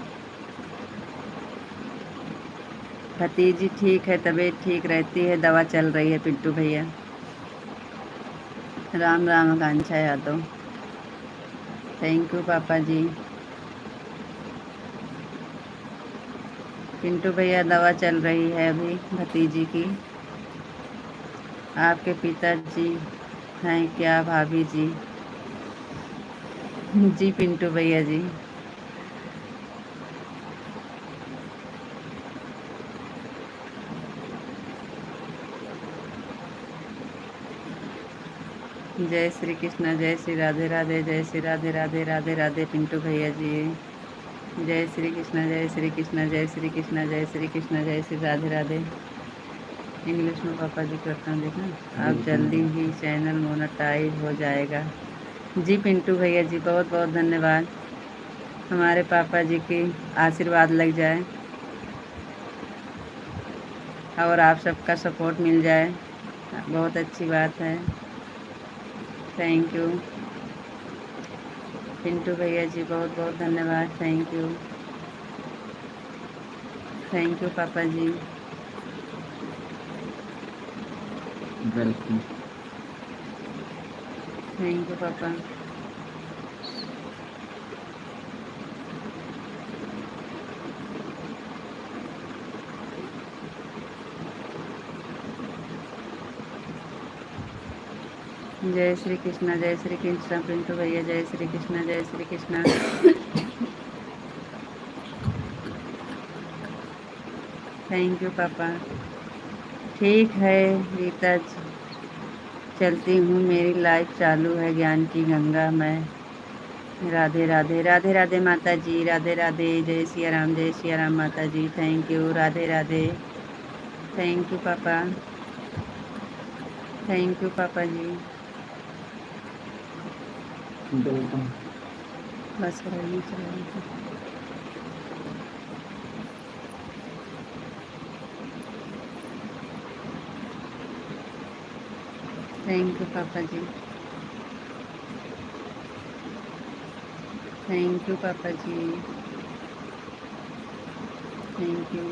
S1: भतीजी ठीक है, तबीयत ठीक रहती है, दवा चल रही है पिंटू भैया। राम राम आकांक्षा यादव। थैंक यू पापा जी। पिंटू भैया दवा चल रही है अभी भतीजी की। आपके पिताजी हैं क्या भाभी जी? जी पिंटू भैया जी। जय श्री कृष्णा, जय श्री राधे राधे, जय श्री राधे राधे, राधे राधे पिंटू भैया जी। जय श्री कृष्णा, जय श्री कृष्णा, जय श्री कृष्णा, जय श्री कृष्णा, जय श्री राधे राधे। इंग्लिश में पापा जी करता हूँ देखना। अब जल्दी ही चैनल मोनेटाइज हो जाएगा। जी पिंटू भैया जी, बहुत बहुत धन्यवाद। हमारे पापा जी की आशीर्वाद लग जाए और आप सबका सपोर्ट मिल जाए, बहुत अच्छी बात है। थैंक यू पिंटू भैया जी, बहुत बहुत धन्यवाद। थैंक यू, थैंक यू पापा जी। वेलकम। थैंक यू पापा। जय श्री कृष्णा, जय श्री कृष्णा पिंटू भैया, जय श्री कृष्णा, जय श्री कृष्णा। थैंक यू पापा। ठीक है रीता जी, चलती हूँ, मेरी लाइफ चालू है ज्ञान की गंगा में। राधे राधे, राधे राधे माता जी, राधे राधे, जय सिया राम, जय सिया राम माता जी। Thank you, Radhe Radhe. Thank you पापा, थैंक यू पापा जी। बस रही चलाइए। थैंक यू पापा जी, थैंक यू पापा जी, थैंक यू।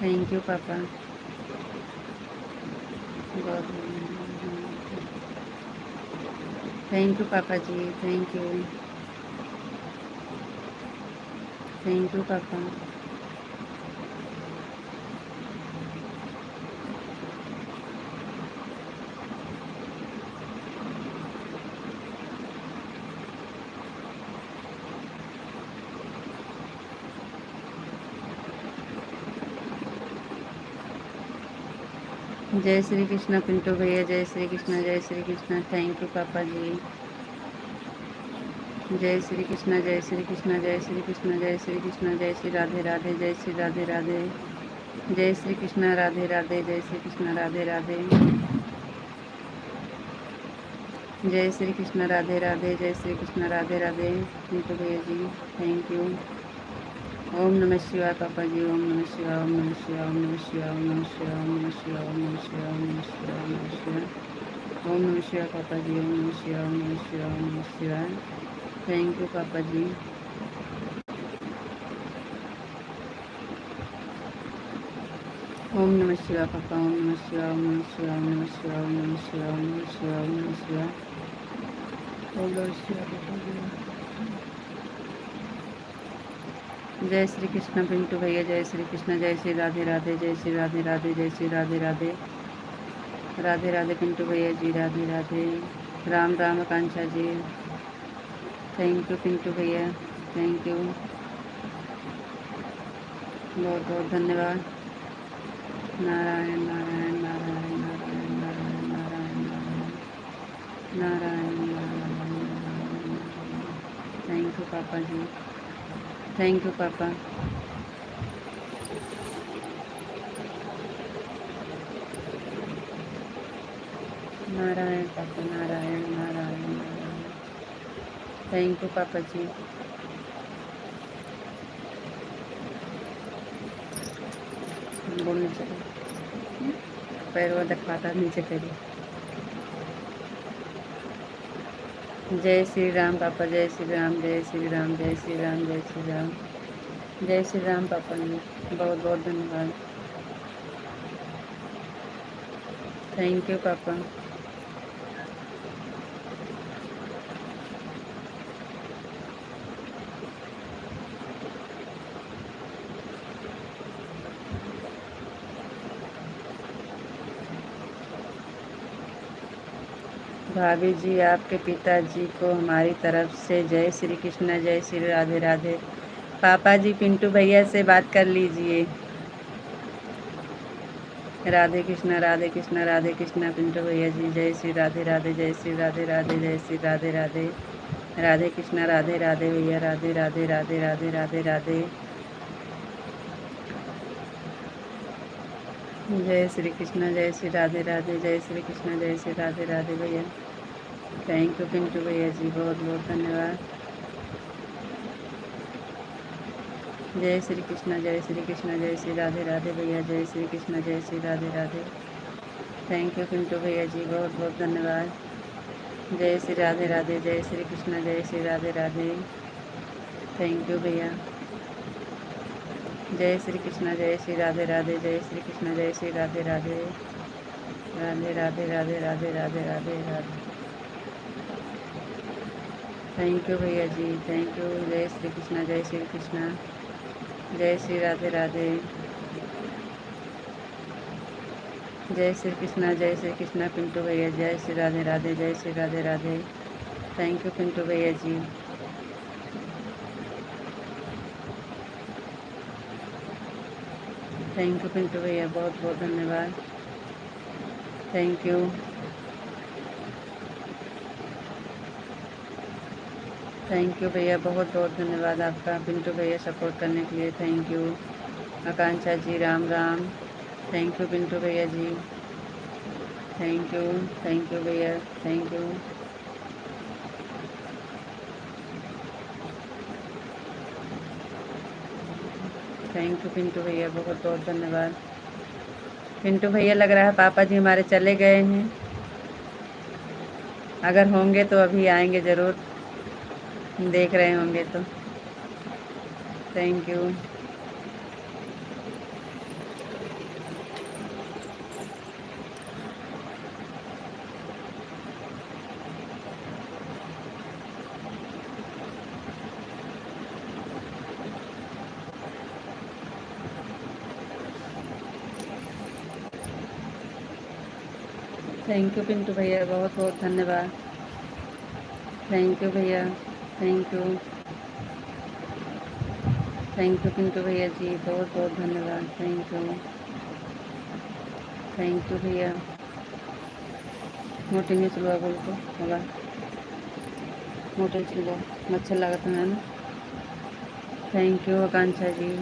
S1: थैंक यू पापा। थैंक यू पापा जी, थैंक यू, थैंक यू पापा। जय श्री कृष्णा पिंटू भैया, जय श्री कृष्णा, जय श्री कृष्णा। थैंक यू पापा जी। जय श्री कृष्णा, जय श्री कृष्णा, जय श्री कृष्णा, जय श्री कृष्णा, जय श्री राधे राधे, जय श्री राधे राधे, जय श्री कृष्णा, राधे राधे, जय श्री कृष्णा, राधे राधे, जय श्री कृष्णा, राधे राधे, जय श्री कृष्णा, राधे राधे पिंटू भैया जी। Thank you. ओम नमः शिवाय पापा जी, ओम नमः शिवाय, ओम नमः शिवाय, ओम नमः शिवाय, ओम नमः शिवाय, ओम नमः शिवाय, ओम नमः शिवाय, ओम नमः शिवाय, ओम नमः शिवाय, ओम नमः शिवाय पापा जी, ओम नमः शिवाय, ओम नमः शिवाय, ओम नमः शिवाय। थैंक यू पापा जी। ओम नमः शिवाय पापा, ओम नमः शिवाय, ओम नमः शिवाय, ओम नमः शिवाय, ओम नमः शिवाय, ओम नमः शिवाय, ओम नमः शिवाय, ओम नमः शिवाय पापा जी। जय श्री कृष्ण पिंटू भैया, जय श्री कृष्ण, जय श्री राधे राधे, जय श्री राधे राधे, जय श्री राधे राधे, राधे राधे पिंटू भैया जी, राधे राधे, राम राम आकांक्षा जी, थैंक यू पिंटू भैया, थैंक यू, बहुत बहुत धन्यवाद। नारायण नारायण नारायण नारायण नारायण नारायण नारायण नारायण नारायण। थैंक यू पापा जी, थैंक यू पापा। नारायण पापा, नारायण नारायण नारायण। थैंक यू पापा जी। बोलने चलो, पैर वो दिखाता नीचे करिए। जय श्री राम पापा, जय श्री राम, जय श्री राम, जय श्री राम, जय श्री राम, जय श्री राम पापा जी, बहुत बहुत धन्यवाद। थैंक यू पापा। भाभी जी, आपके पिताजी को हमारी तरफ से जय श्री कृष्ण, जय श्री राधे राधे। पापा जी पिंटू भैया से बात कर लीजिए। राधे कृष्णा राधे कृष्णा राधे कृष्णा पिंटू भैया जी, जय श्री राधे राधे, जय श्री राधे राधे, जय श्री राधे राधे, राधे कृष्णा राधे राधे भैया, राधे राधे राधे राधे राधे राधे, जय श्री कृष्ण, जय श्री राधे राधे, जय श्री कृष्ण, जय श्री राधे राधे भैया। थैंक यू पिंटू भैया जी, बहुत बहुत धन्यवाद। जय श्री कृष्ण, जय श्री कृष्ण, जय श्री राधे राधे भैया, जय श्री कृष्ण, जय श्री राधे राधे। थैंक यू पिंटू भैया जी, बहुत बहुत धन्यवाद। जय श्री राधे राधे, जय श्री कृष्ण, जय श्री राधे राधे। थैंक यू भैया। जय श्री कृष्ण, जय श्री राधे राधे, जय श्री कृष्ण, जय श्री राधे राधे, राधे राधे राधे राधे राधे राधे राधे। थैंक यू भैया जी, थैंक यू। जय श्री कृष्ण, जय श्री कृष्ण, जय श्री राधे राधे, जय श्री कृष्ण, जय श्री कृष्ण पिंटू भैया, जय श्री राधे राधे, जय श्री राधे राधे। थैंक यू पिंटू भैया जी। थैंक यू पिंटू भैया, बहुत बहुत धन्यवाद। थैंक यू, थैंक यू भैया, बहुत बहुत धन्यवाद आपका पिंटू भैया सपोर्ट करने के लिए। Thank you Akanksha ji, Ram Ram. Thank you Pintu भैया जी, थैंक यू भैया, thank you. Thank you Pintu भैया, बहुत बहुत धन्यवाद। पिंटू भैया लग रहा है पापा जी हमारे चले गए हैं, अगर होंगे तो अभी आएंगे ज़रूर, देख रहे होंगे तो। Thank you, thank you Pintu भैया, बहुत बहुत धन्यवाद। थैंक यू भैया, thank you, thank you Pintu भैया जी, बहुत बहुत धन्यवाद। थैंक यू, थैंक यू भैया। मोटे में चलवा बोल को होगा, मोटे चलवा मच्छर लागत है ना। Thank you Akanksha ji,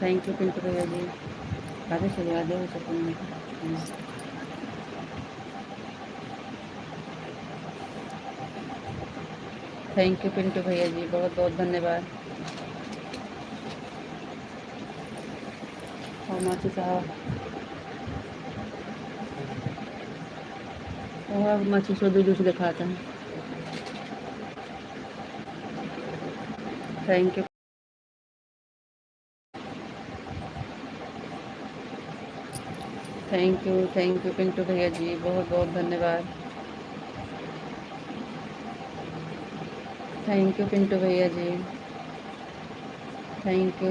S1: thank you Pintu भैया जी, आधे चलवा दे सकूँ। थैंक यू पिंटू भैया जी, बहुत बहुत धन्यवाद। और माची साहब और माची सो दूर से दिखाता है। Thank you, thank you Pintu भैया जी, बहुत बहुत धन्यवाद। थैंक यू पिंटू भैया जी। Thank you.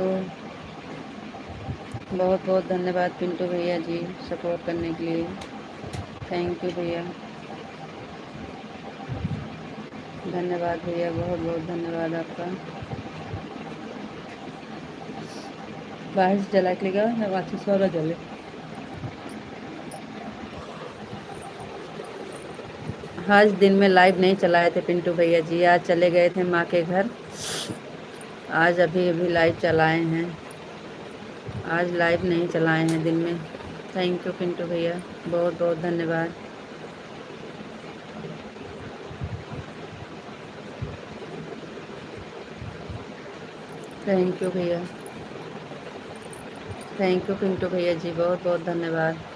S1: बहुत बहुत धन्यवाद पिंटू भैया जी, सपोर्ट करने के लिए। थैंक यू भैया, धन्यवाद भैया, बहुत बहुत धन्यवाद आपका। बाहर से जला के लेगा या वाची सोरा जले। आज दिन में लाइव नहीं चलाए थे पिंटू भैया जी, आज चले गए थे माँ के घर। आज अभी अभी लाइव चलाए हैं, आज लाइव नहीं चलाए हैं दिन में। थैंक यू पिंटू भैया, बहुत बहुत धन्यवाद। थैंक यू भैया, थैंक यू पिंटू भैया जी, बहुत बहुत धन्यवाद।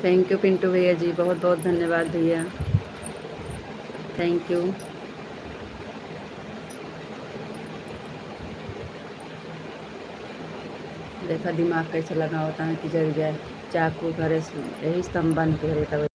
S1: थैंक यू पिंटू भैया जी, बहुत बहुत धन्यवाद भैया, थैंक यू। देखा दिमाग कैसे लगा होता है कि जल जाए, चाकू घरे से यही स्तंभ बन के रहता।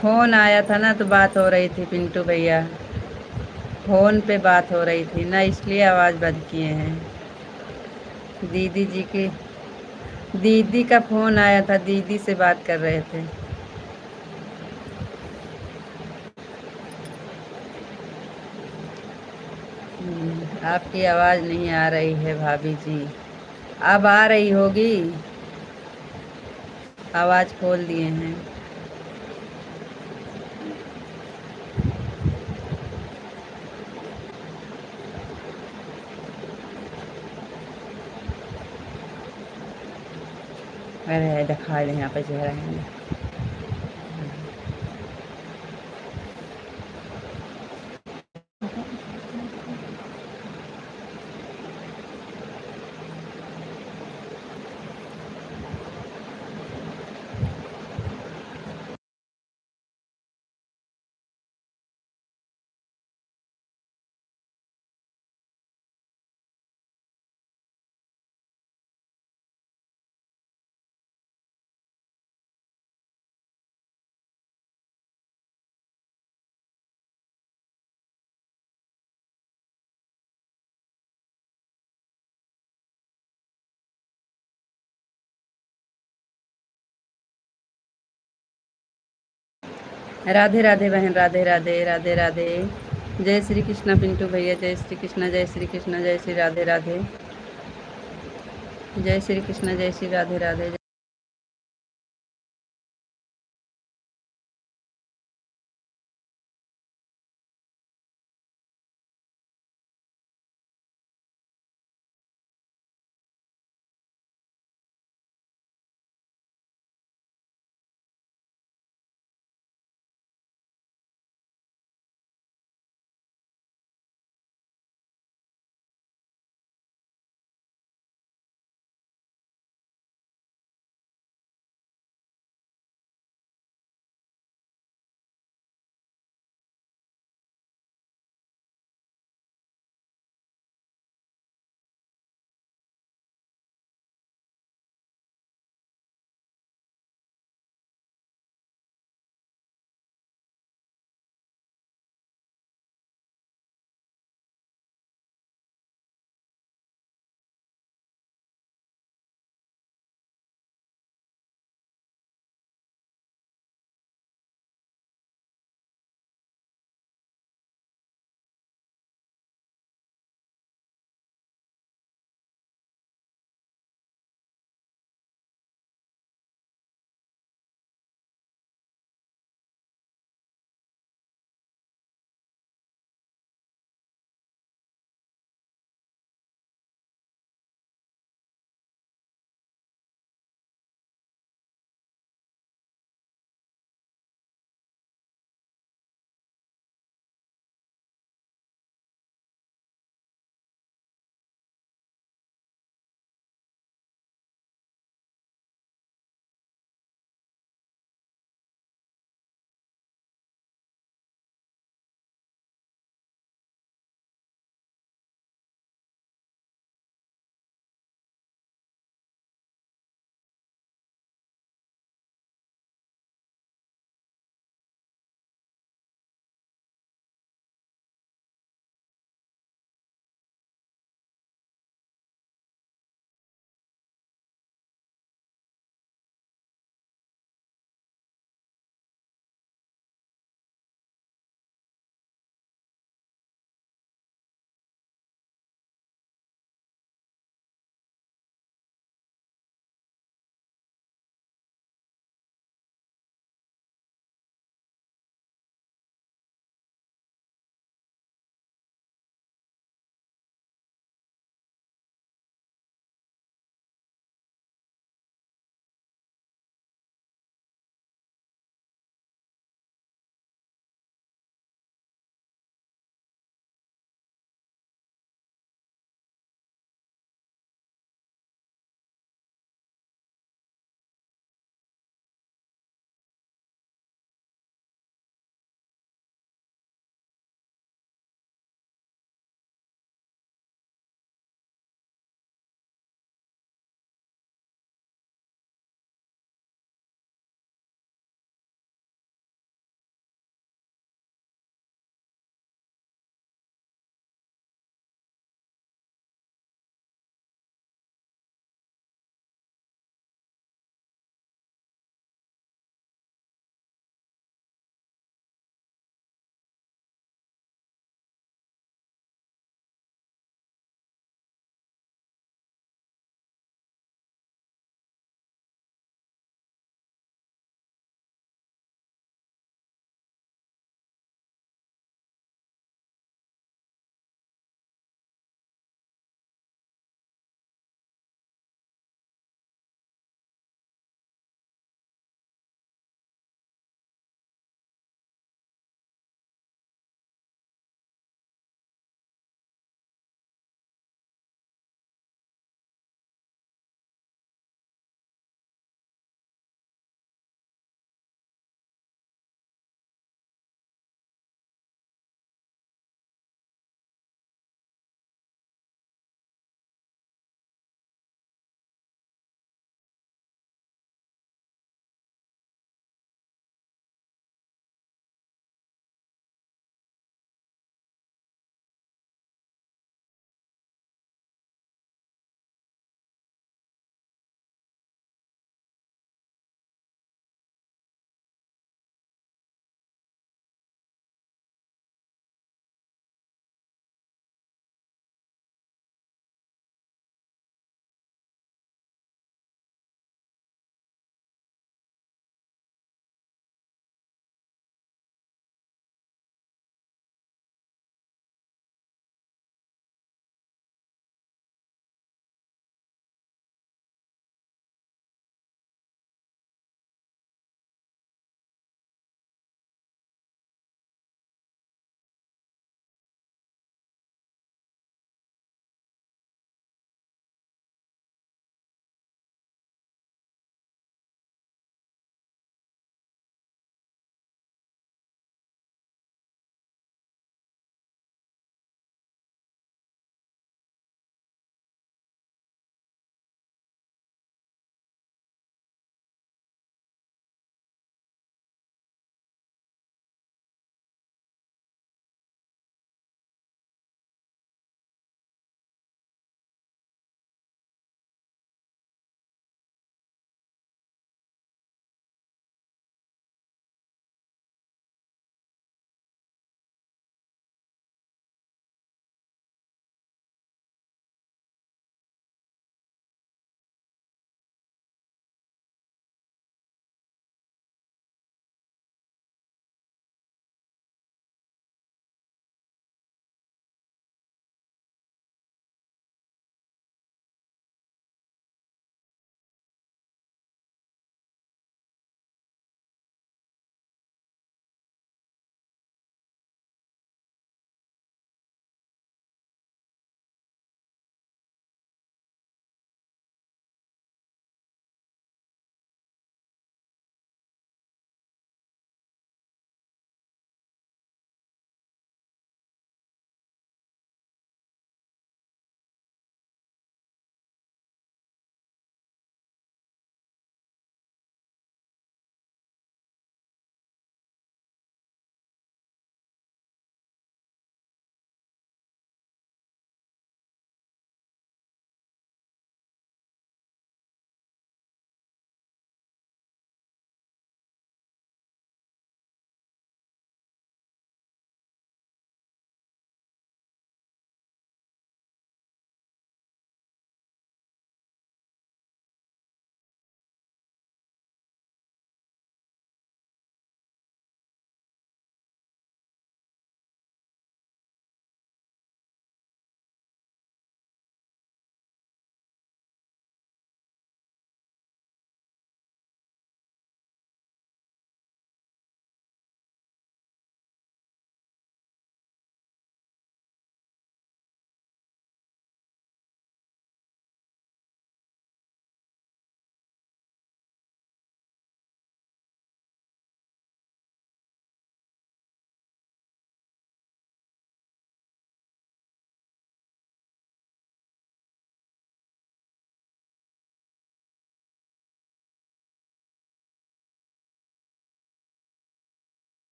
S1: फोन आया था ना तो बात हो रही थी पिंटू भैया। फोन पे बात हो रही थी ना, इसलिए आवाज़ बंद किए हैं। दीदी जी की, दीदी का फोन आया था, दीदी से बात कर रहे थे। आपकी आवाज़ नहीं आ रही है भाभी जी। अब आ रही होगी। आवाज़ खोल दिए हैं। अरे दिखा दे, यहाँ पे चेहरा है। राधे राधे बहन, राधे राधे, राधे राधे। जय श्री कृष्णा पिंटू भैया, जय श्री कृष्णा, जय श्री कृष्णा, जय श्री राधे राधे। जय श्री कृष्णा, जय श्री राधे राधे।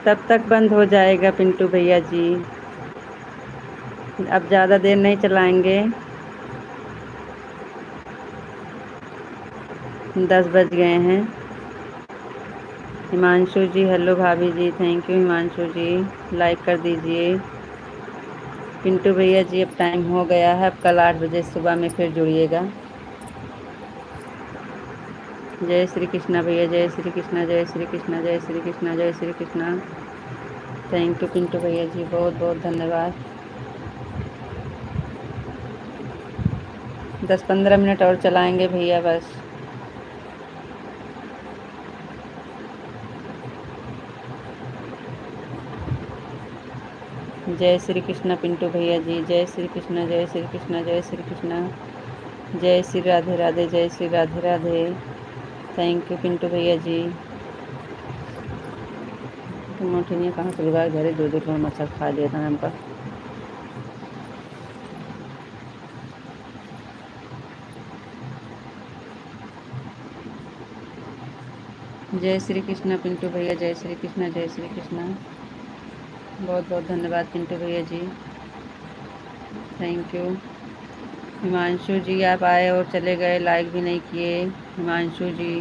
S1: तब तक बंद हो जाएगा पिंटू भैया जी। अब ज़्यादा देर नहीं चलाएंगे। 10 बज गए हैं। हिमांशु जी हेलो भाभी जी, thank you Himanshu ji, like कर दीजिए। पिंटू भैया जी अब टाइम हो गया है, अब कल 8 बजे सुबह में फिर जुड़िएगा। जय श्री कृष्णा भैया, जय श्री कृष्णा, जय श्री कृष्णा, जय श्री कृष्णा, जय श्री कृष्णा। थैंक यू पिंटू भैया जी, बहुत बहुत धन्यवाद। 10-15 मिनट और चलाएंगे भैया बस। जय श्री कृष्णा पिंटू भैया जी, जय श्री कृष्णा, जय श्री कृष्णा, जय श्री कृष्णा, जय श्री राधे राधे, जय श्री राधे राधे। थैंक यू पिंटू भैया जी। मोटिनिया कहाँ से लगा घरे दो दो मच्छर खा लिया था हमका। जय श्री कृष्णा पिंटू भैया, जय श्री कृष्णा, जय श्री कृष्णा। बहुत बहुत धन्यवाद पिंटू भैया जी, थैंक यू। हिमांशु जी आप आए और चले गए, लाइक भी नहीं किए हिमांशु जी।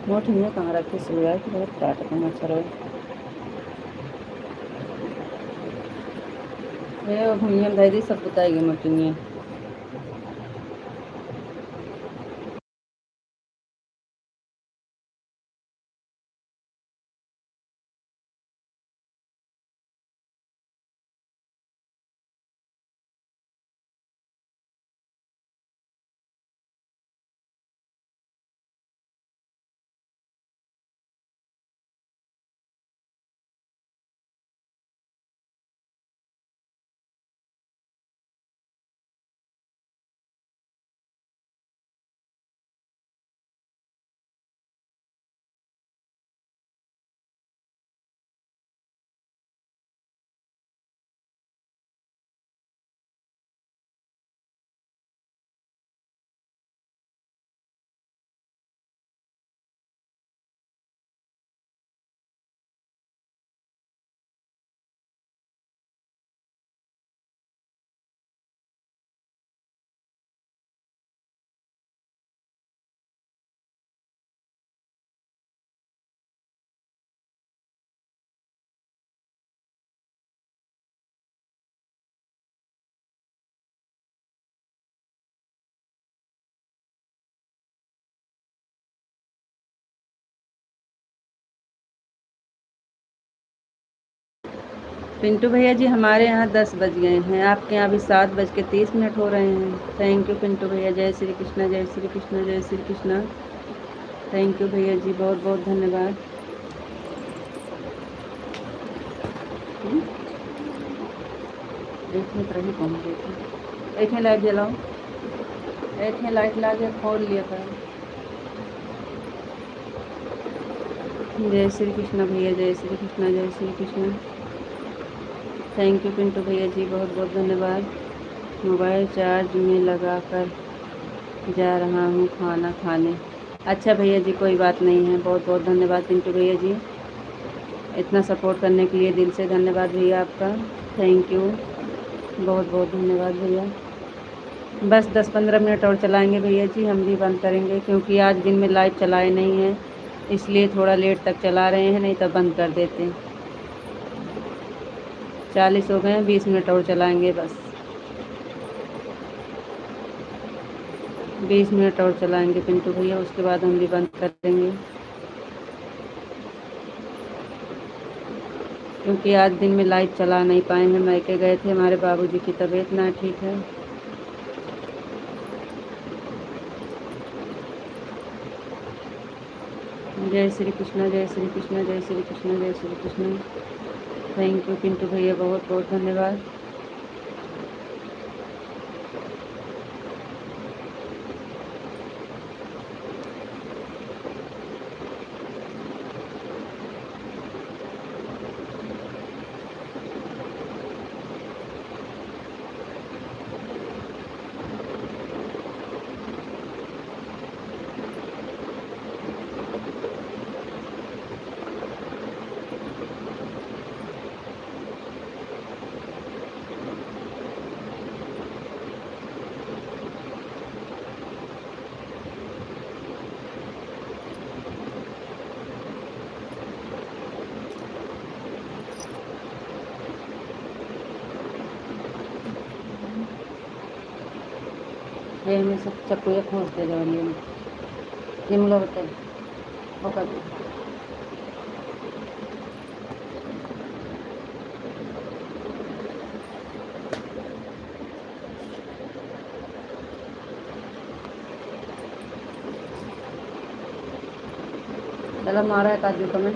S1: मोटिनिया कहाँ रखे सिलवाए कि बहुत काटता मच्छर हो। ये भुइयाँ धर दी सब बताएगी मोटिनिया। पिंटू भैया जी हमारे यहाँ 10 बज गए हैं, आपके यहाँ अभी 7:30 हो रहे हैं। थैंक यू पिंटू भैया, जय श्री कृष्णा, जय श्री कृष्णा, जय श्री कृष्णा। थैंक यू भैया जी, बहुत बहुत धन्यवाद। एक मिनट रही कौन देखी, एक लाइट जलाओ, एक लाइट ला के खोल लिया था। जय श्री कृष्णा भैया, जय श्री कृष्णा, जय श्री कृष्णा। थैंक यू पिंटू भैया जी, बहुत बहुत धन्यवाद। मोबाइल चार्ज में लगा कर जा रहा हूँ खाना खाने। अच्छा भैया जी कोई बात नहीं है, बहुत बहुत धन्यवाद पिंटू भैया जी, इतना सपोर्ट करने के लिए दिल से धन्यवाद भैया आपका, थैंक यू, बहुत बहुत धन्यवाद भैया। बस 10-15 मिनट और चलाएंगे भैया जी, हम भी बंद करेंगे क्योंकि आज दिन में लाइव चलाए नहीं हैं, इसलिए थोड़ा लेट तक चला रहे हैं, नहीं तो बंद कर देते। 40 हो गए हैं, 20 मिनट और चलाएंगे बस, 20 मिनट और चलाएंगे पिंटू भैया, उसके बाद हम भी बंद कर देंगे क्योंकि आज दिन में लाइव चला नहीं पाए हैं, मायके गए थे, हमारे बाबूजी की तबीयत ना ठीक है। जय श्री कृष्णा, जय श्री कृष्णा, जय श्री कृष्णा, जय श्री कृष्णा। थैंक यू पिंटू भैया, बहुत बहुत धन्यवाद। ये हमें सब चक्कू खोज दे रहे हैं निम्न बताइए ओके चलो मारा है काजू का मैं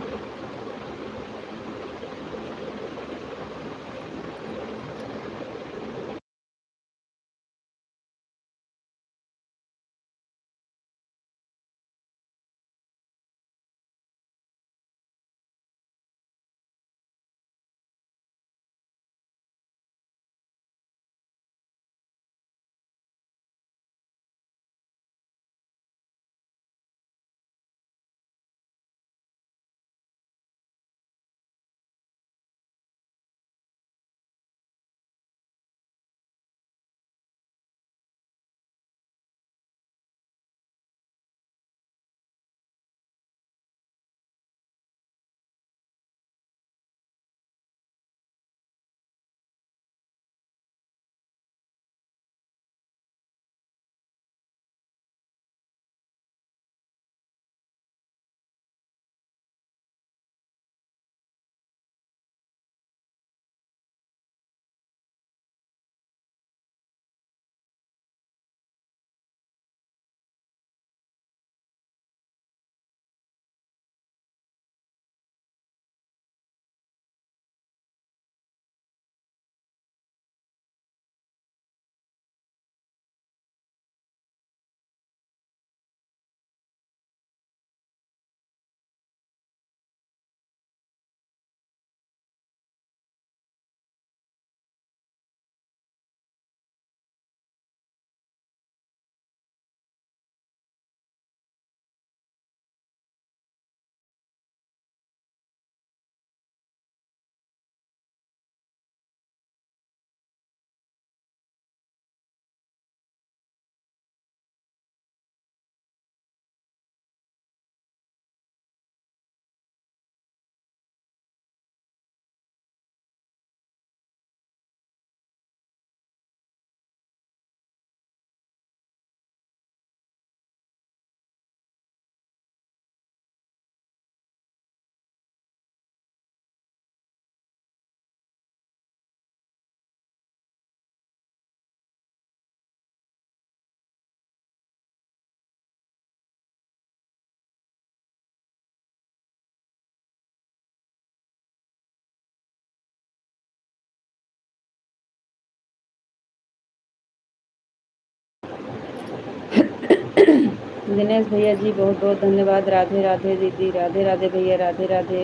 S1: दिनेश भैया जी बहुत बहुत धन्यवाद राधे राधे दीदी राधे राधे भैया राधे राधे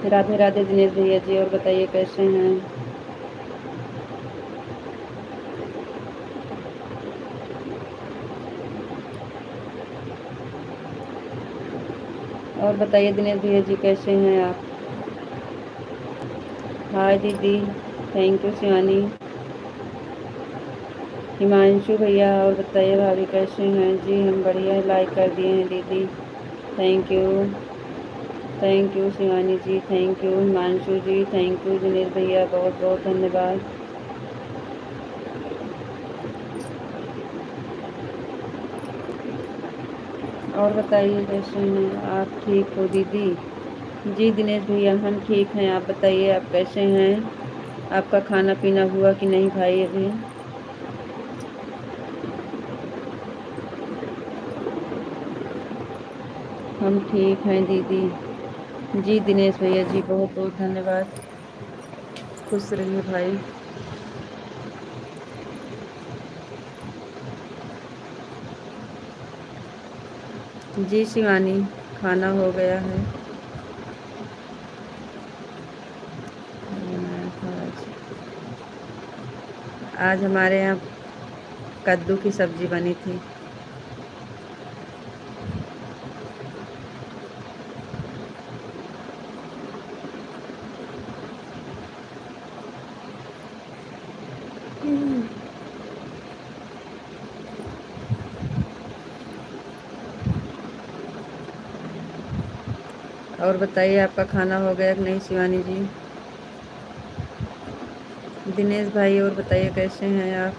S1: राधे राधे दिनेश भैया जी और बताइए कैसे हैं और बताइए दिनेश भैया जी कैसे हैं आप हाय दीदी थैंक यू शिवानी हिमांशु भैया और बताइए भाभी कैसे हैं जी हम बढ़िया लाइक कर दिए हैं दीदी thank you Shivani ji thank you Himanshu ji thank you Dinesh भैया बहुत बहुत धन्यवाद और बताइए कैसे हैं आप ठीक हो दीदी जी दिनेश भैया हम ठीक हैं आप बताइए आप कैसे हैं आपका खाना पीना हुआ कि नहीं भाई अभी हम ठीक हैं दीदी जी दिनेश भैया जी बहुत बहुत धन्यवाद खुश रहिए भाई जी शिवानी खाना हो गया है आज हमारे यहाँ कद्दू की सब्ज़ी बनी थी और बताइए आपका खाना हो गया कि नहीं शिवानी जी दिनेश भाई और बताइए कैसे हैं आप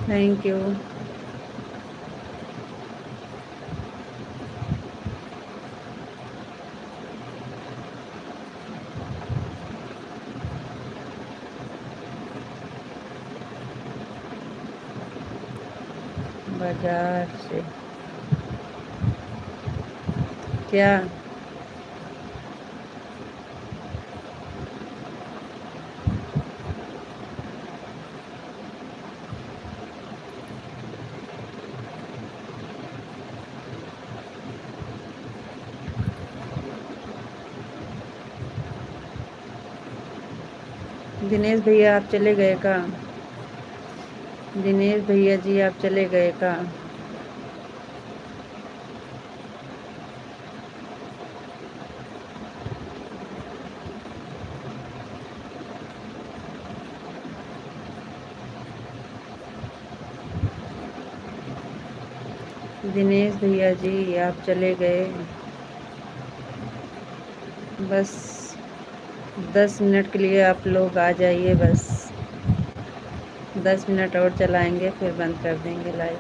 S1: थैंक यू। बाजार से क्या? दिनेश भैया आप चले गए का? दिनेश भैया जी आप चले गए का? दिनेश भैया जी आप चले गए? बस 10 मिनट के लिए आप लोग आ जाइए, बस 10 मिनट और चलाएंगे फिर बंद कर देंगे लाइव।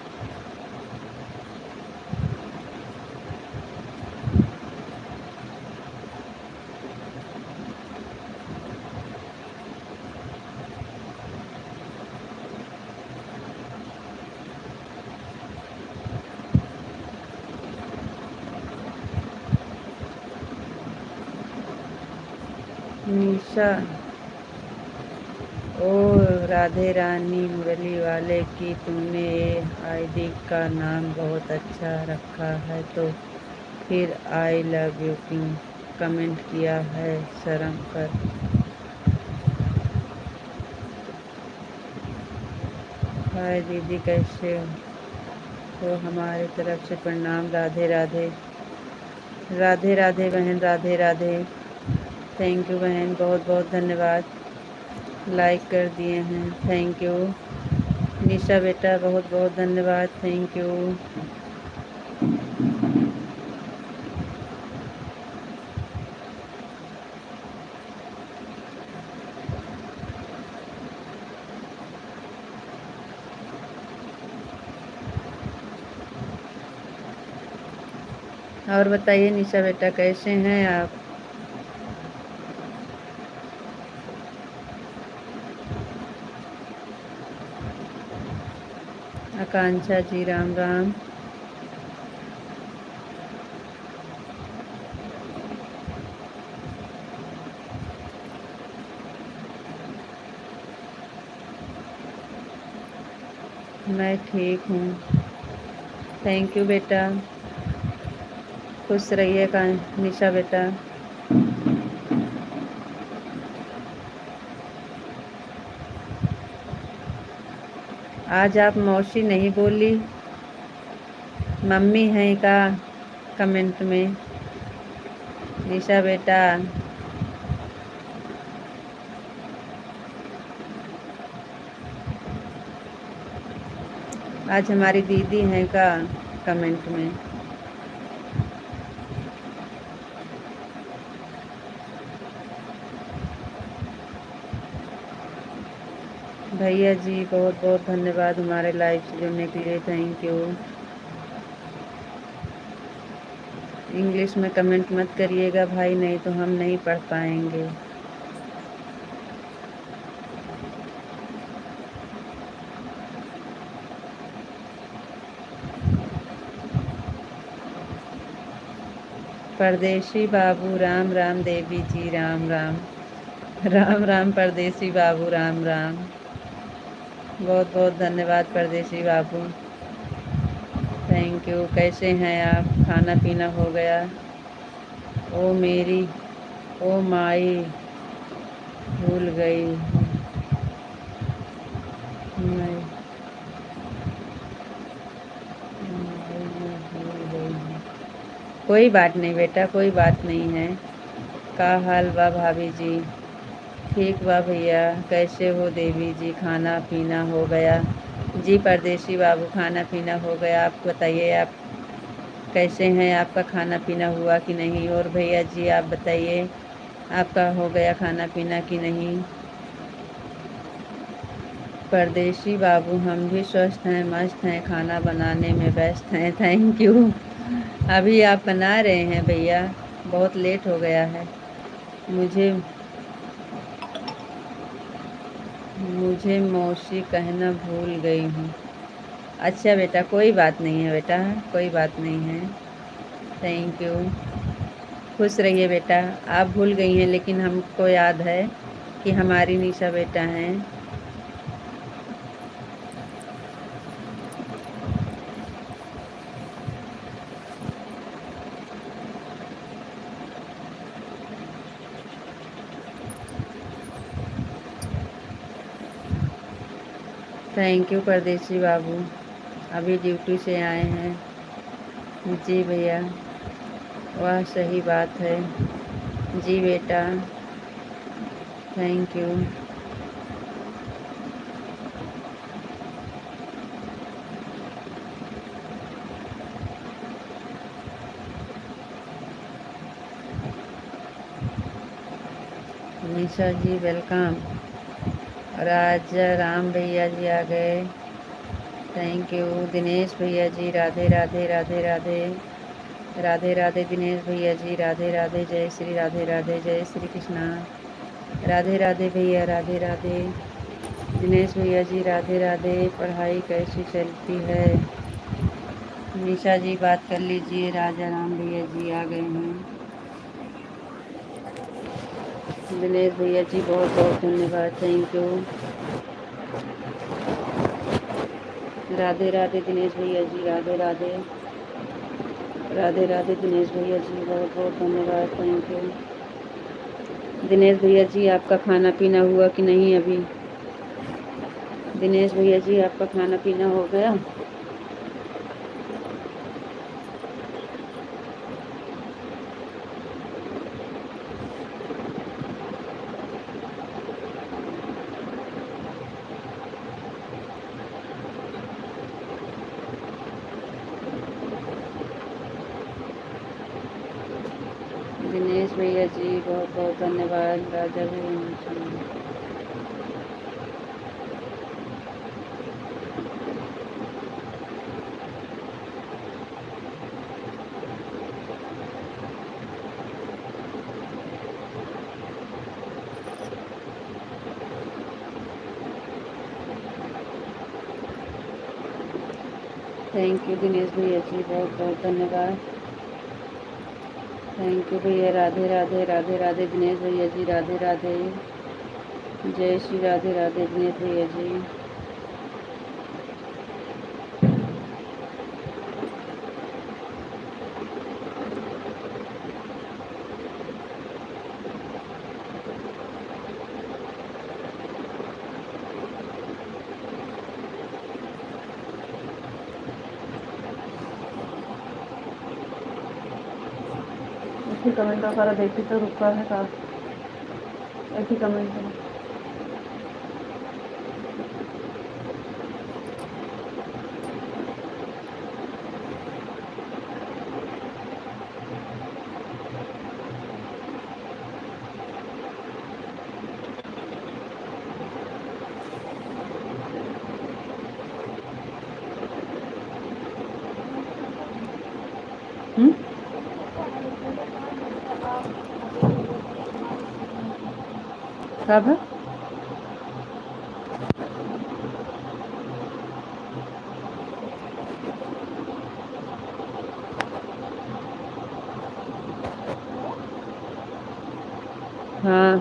S1: निशा, ओ राधे रानी मुरली वाले की तुमने ये आईडी का नाम बहुत अच्छा रखा है, तो फिर आई लव यू क्यों कमेंट किया है, शर्म कर। हाय दीदी कैसे हो? तो हमारे तरफ से प्रणाम। राधे राधे। राधे राधे बहन, राधे राधे। थैंक यू बहन, बहुत बहुत धन्यवाद। लाइक कर दिए हैं, थैंक यू। निशा बेटा बहुत बहुत धन्यवाद, थैंक यू। और बताइए निशा बेटा कैसे हैं आप? आकांक्षा जी राम राम। मैं ठीक हूँ, थैंक यू बेटा। खुश रहिएगा निशा बेटा। आज आप मौसी नहीं बोली, मम्मी हैं का कमेंट में? निशा बेटा आज हमारी दीदी हैं का कमेंट में? भैया जी बहुत बहुत धन्यवाद हमारे लाइव से जुड़ने के लिए, थैंक यू। इंग्लिश में कमेंट मत करिएगा भाई, नहीं तो हम नहीं पढ़ पाएंगे। परदेसी बाबू राम राम। देवी जी राम राम। राम राम परदेसी बाबू, राम राम। बहुत बहुत धन्यवाद परदेसी बाबू, थैंक यू। कैसे हैं आप? खाना पीना हो गया? ओ मेरी, ओ माई भूल गई मैं भूल गई हूँ। कोई बात नहीं बेटा, कोई बात नहीं है। का हाल बा भाभी जी? ठीक बा भैया। कैसे हो देवी जी? खाना पीना हो गया? जी परदेसी बाबू खाना पीना हो गया। आप बताइए आप कैसे हैं? आपका खाना पीना हुआ कि नहीं? और भैया जी आप बताइए आपका हो गया खाना पीना कि नहीं? परदेशी बाबू हम भी स्वस्थ हैं, मस्त हैं, खाना बनाने में व्यस्त हैं। Thank you. अभी आप बना रहे हैं भैया? बहुत लेट हो गया है। मुझे मुझे मौसी कहना भूल गई हूँ। अच्छा बेटा, कोई बात नहीं है बेटा, कोई बात नहीं है। Thank you. खुश रहिए बेटा। आप भूल गई हैं लेकिन हमको याद है कि हमारी निशा बेटा हैं। थैंक यू परदेसी बाबू, अभी ड्यूटी से आए हैं। जी भैया, वह सही बात है। जी बेटा, thank you. Nisha ji welcome. Raja Ram भैया जी आ गए। Thank you. दिनेश भैया जी राधे राधे राधे राधे राधे राधे। दिनेश भैया जी राधे राधे, जय श्री राधे राधे, जय श्री कृष्णा। राधे राधे भैया, राधे राधे। दिनेश भैया जी राधे राधे। पढ़ाई कैसी चलती है? निशा जी बात कर लीजिए। राजा राम भैया जी आ गए हैं। दिनेश भैया जी बहुत बहुत धन्यवाद, थैंक यू। राधे राधे दिनेश भैया जी, राधे राधे राधे राधे। दिनेश भैया जी बहुत बहुत धन्यवाद, थैंक यू। दिनेश भैया जी आपका खाना पीना हुआ कि नहीं अभी? दिनेश भैया जी आपका खाना पीना हो गया? दिनेश भैया जी बहुत बहुत धन्यवाद। राजा भैया थैंक यू। दिनेश भैया जी बहुत बहुत धन्यवाद, थैंक यू भैया। राधे राधे राधे राधे। दिनेश भैया जी राधे राधे, जय श्री राधे राधे। दिनेश भैया जी एक ही कमेंट करा देखी तो रुका है का? एक ही कमेंट करा। कब? हाँ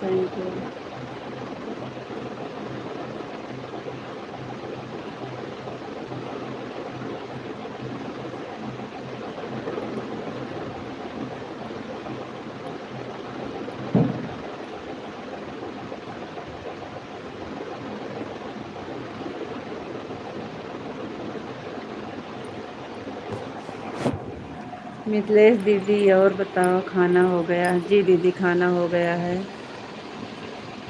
S1: थैंक यू। मिथिलेश दीदी और बताओ, खाना हो गया? जी दीदी, खाना हो गया है।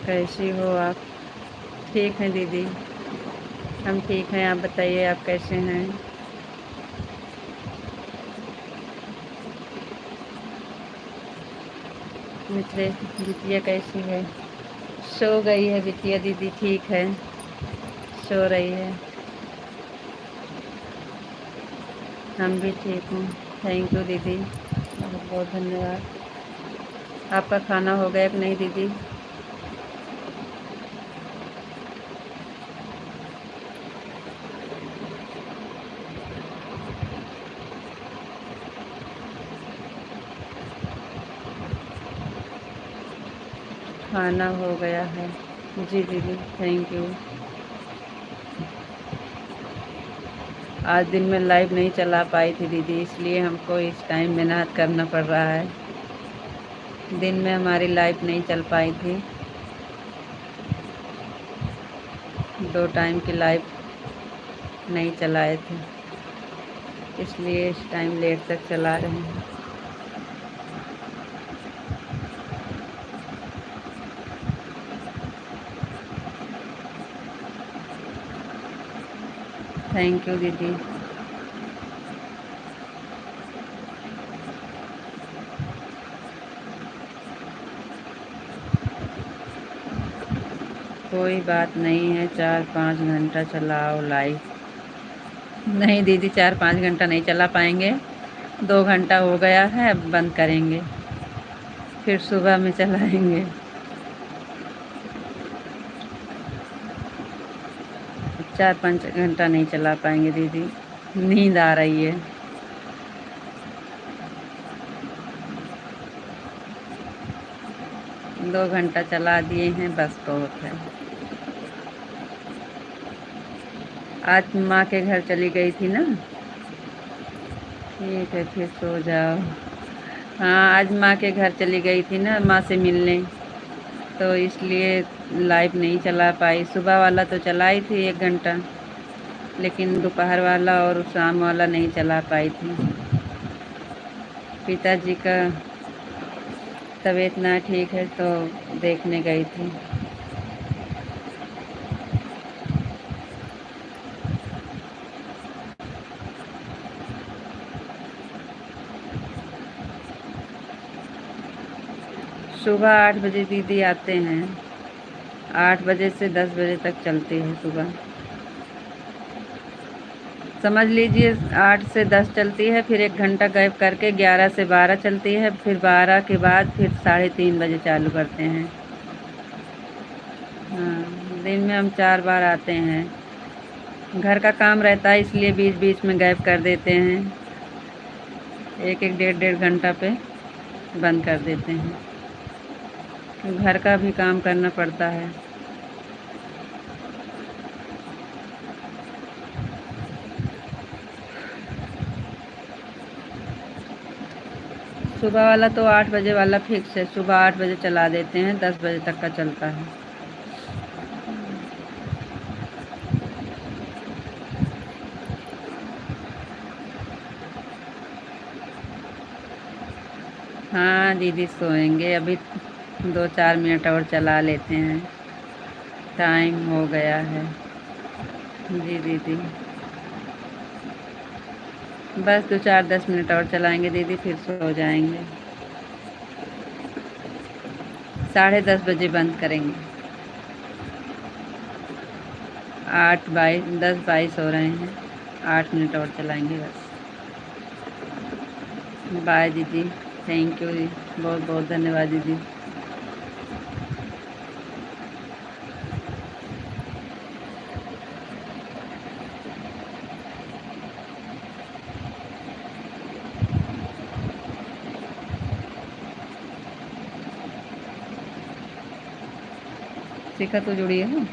S1: कैसी हो आप? ठीक हैं दीदी, हम ठीक हैं। आप बताइए, आप कैसे हैं? मिथिलेश, बिटिया कैसी है? सो गई है बिटिया दीदी, ठीक है, सो रही है। हम भी ठीक हूँ। थैंक यू दीदी, बहुत बहुत धन्यवाद। आपका खाना हो गया कि नहीं दीदी? खाना हो गया है। जी दीदी, थैंक यू। आज दिन में लाइव नहीं चला पाई थी दीदी, इसलिए हमको इस टाइम मेहनत करना पड़ रहा है। दिन में हमारी लाइव नहीं चल पाई थी। 2 टाइम की लाइव नहीं चलाए थे, इसलिए इस टाइम लेट तक चला रहे हैं। थैंक यू दीदी। कोई बात नहीं है, 4-5 घंटा चलाओ लाइव। नहीं दीदी, 4-5 घंटा नहीं चला पाएंगे। 2 घंटा हो गया है, अब बंद करेंगे, फिर सुबह में चलाएंगे। 4-5 घंटा नहीं चला पाएंगे दीदी, नींद आ रही है। 2 घंटा चला दिए हैं, बस बहुत है। आज माँ के घर चली गई थी ना। ठीक है, फिर सो जाओ। हाँ, आज माँ के घर चली गई थी ना, माँ से मिलने, तो इसलिए लाइव नहीं चला पाई। सुबह वाला तो चलाई थी 1 घंटा, लेकिन दोपहर वाला और शाम वाला नहीं चला पाई थी। पिताजी का तबीयत ना ठीक है, तो देखने गई थी। सुबह 8 बजे दीदी आते हैं। 8 बजे से 10 बजे तक चलती है सुबह। समझ लीजिए 8 से 10 चलती है, फिर 1 घंटा गैप करके 11 से 12 चलती है, फिर 12 के बाद फिर 3:30 बजे चालू करते हैं। हाँ, दिन में हम 4 बार आते हैं। घर का काम रहता है, इसलिए बीच बीच में गैप कर देते हैं। 1-1 डेढ़-डेढ़ घंटा पे बंद कर देते हैं, क्योंकि घर का भी काम करना पड़ता है। सुबह वाला तो 8 बजे वाला फिक्स है, सुबह 8 बजे चला देते हैं, 10 बजे तक का चलता है। हाँ दीदी, सोएंगे अभी। 2-4 मिनट और चला लेते हैं, टाइम हो गया है। जी दीदी, बस 2-4-10 मिनट और चलाएंगे दीदी, फिर सो जाएंगे। 10:30 बजे बंद करेंगे। 10:22 हो रहे हैं। 8 मिनट और चलाएंगे बस। बाय दीदी, थैंक यू, बहुत बहुत धन्यवाद दीदी। शिखा तो जुड़ी है ना।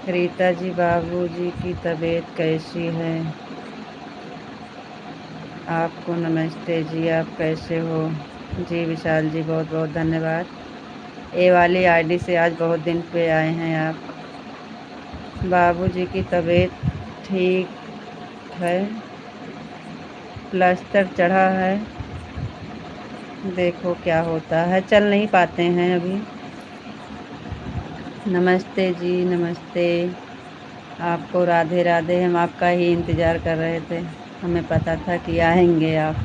S1: रीता जी, बाबूजी की तबीयत कैसी है? आपको नमस्ते जी, आप कैसे हो? जी विशाल जी, बहुत बहुत धन्यवाद। ए वाली आईडी से आज बहुत दिन पे आए हैं आप। बाबूजी की तबीयत ठीक है, प्लास्टर चढ़ा है, देखो क्या होता है, चल नहीं पाते हैं अभी। नमस्ते जी, नमस्ते। आपको राधे राधे। हम आपका ही इंतज़ार कर रहे थे, हमें पता था कि आएंगे आप।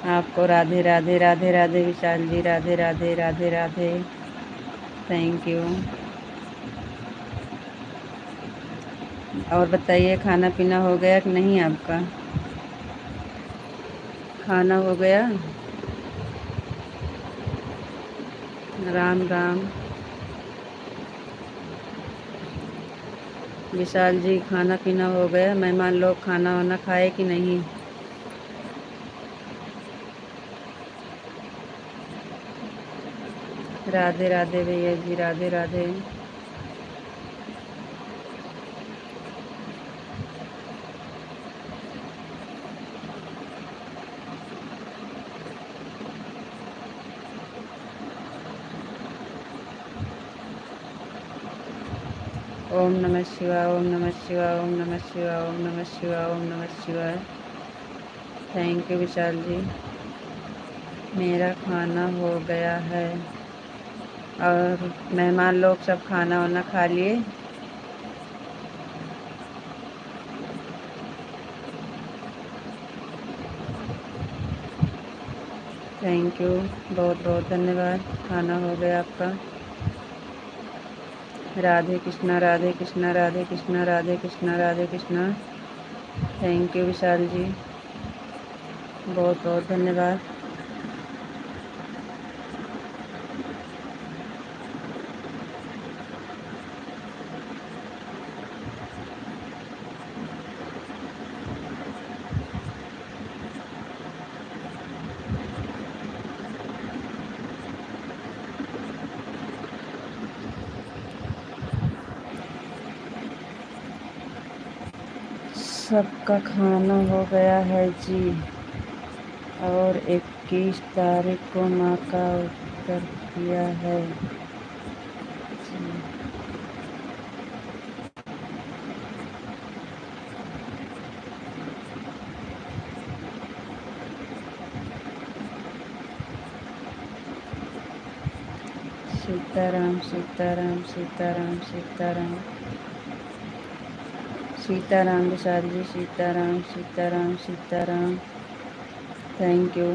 S1: आपको राधे राधे, राधे राधे विशाल जी, राधे राधे, राधे राधे, थैंक यू। और बताइए, खाना पीना हो गया कि नहीं आपका? खाना हो गया? राम राम। विशाल जी, खाना पीना हो गया? मेहमान लोग खाना वाना खाए कि नहीं? राधे राधे भैया जी, राधे राधे। ओम नमः शिवाय, ओम नमः शिवाय, ओम नमः शिवाय, ओम नमः शिवाय, ओम नमः शिवाय। थैंक यू विशाल जी। मेरा खाना हो गया है। और मेहमान लोग सब खाना वाना खा लिए? थैंक यू, बहुत बहुत धन्यवाद। खाना हो गया आपका। राधे कृष्णा, राधे कृष्णा, राधे कृष्णा, राधे कृष्णा, राधे कृष्णा। थैंक यू विशाल जी, बहुत बहुत धन्यवाद। सबका खाना हो गया है जी। और 21 तारीख को माँ का उत्तर किया है जी। सीताराम, सीताराम, सीताराम, सीताराम, सीताराम विशाल जी, सीताराम, सीताराम, सीताराम। Thank you.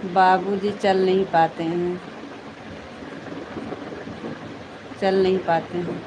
S1: बाबूजी चल नहीं पाते हैं, चल नहीं पाते हैं।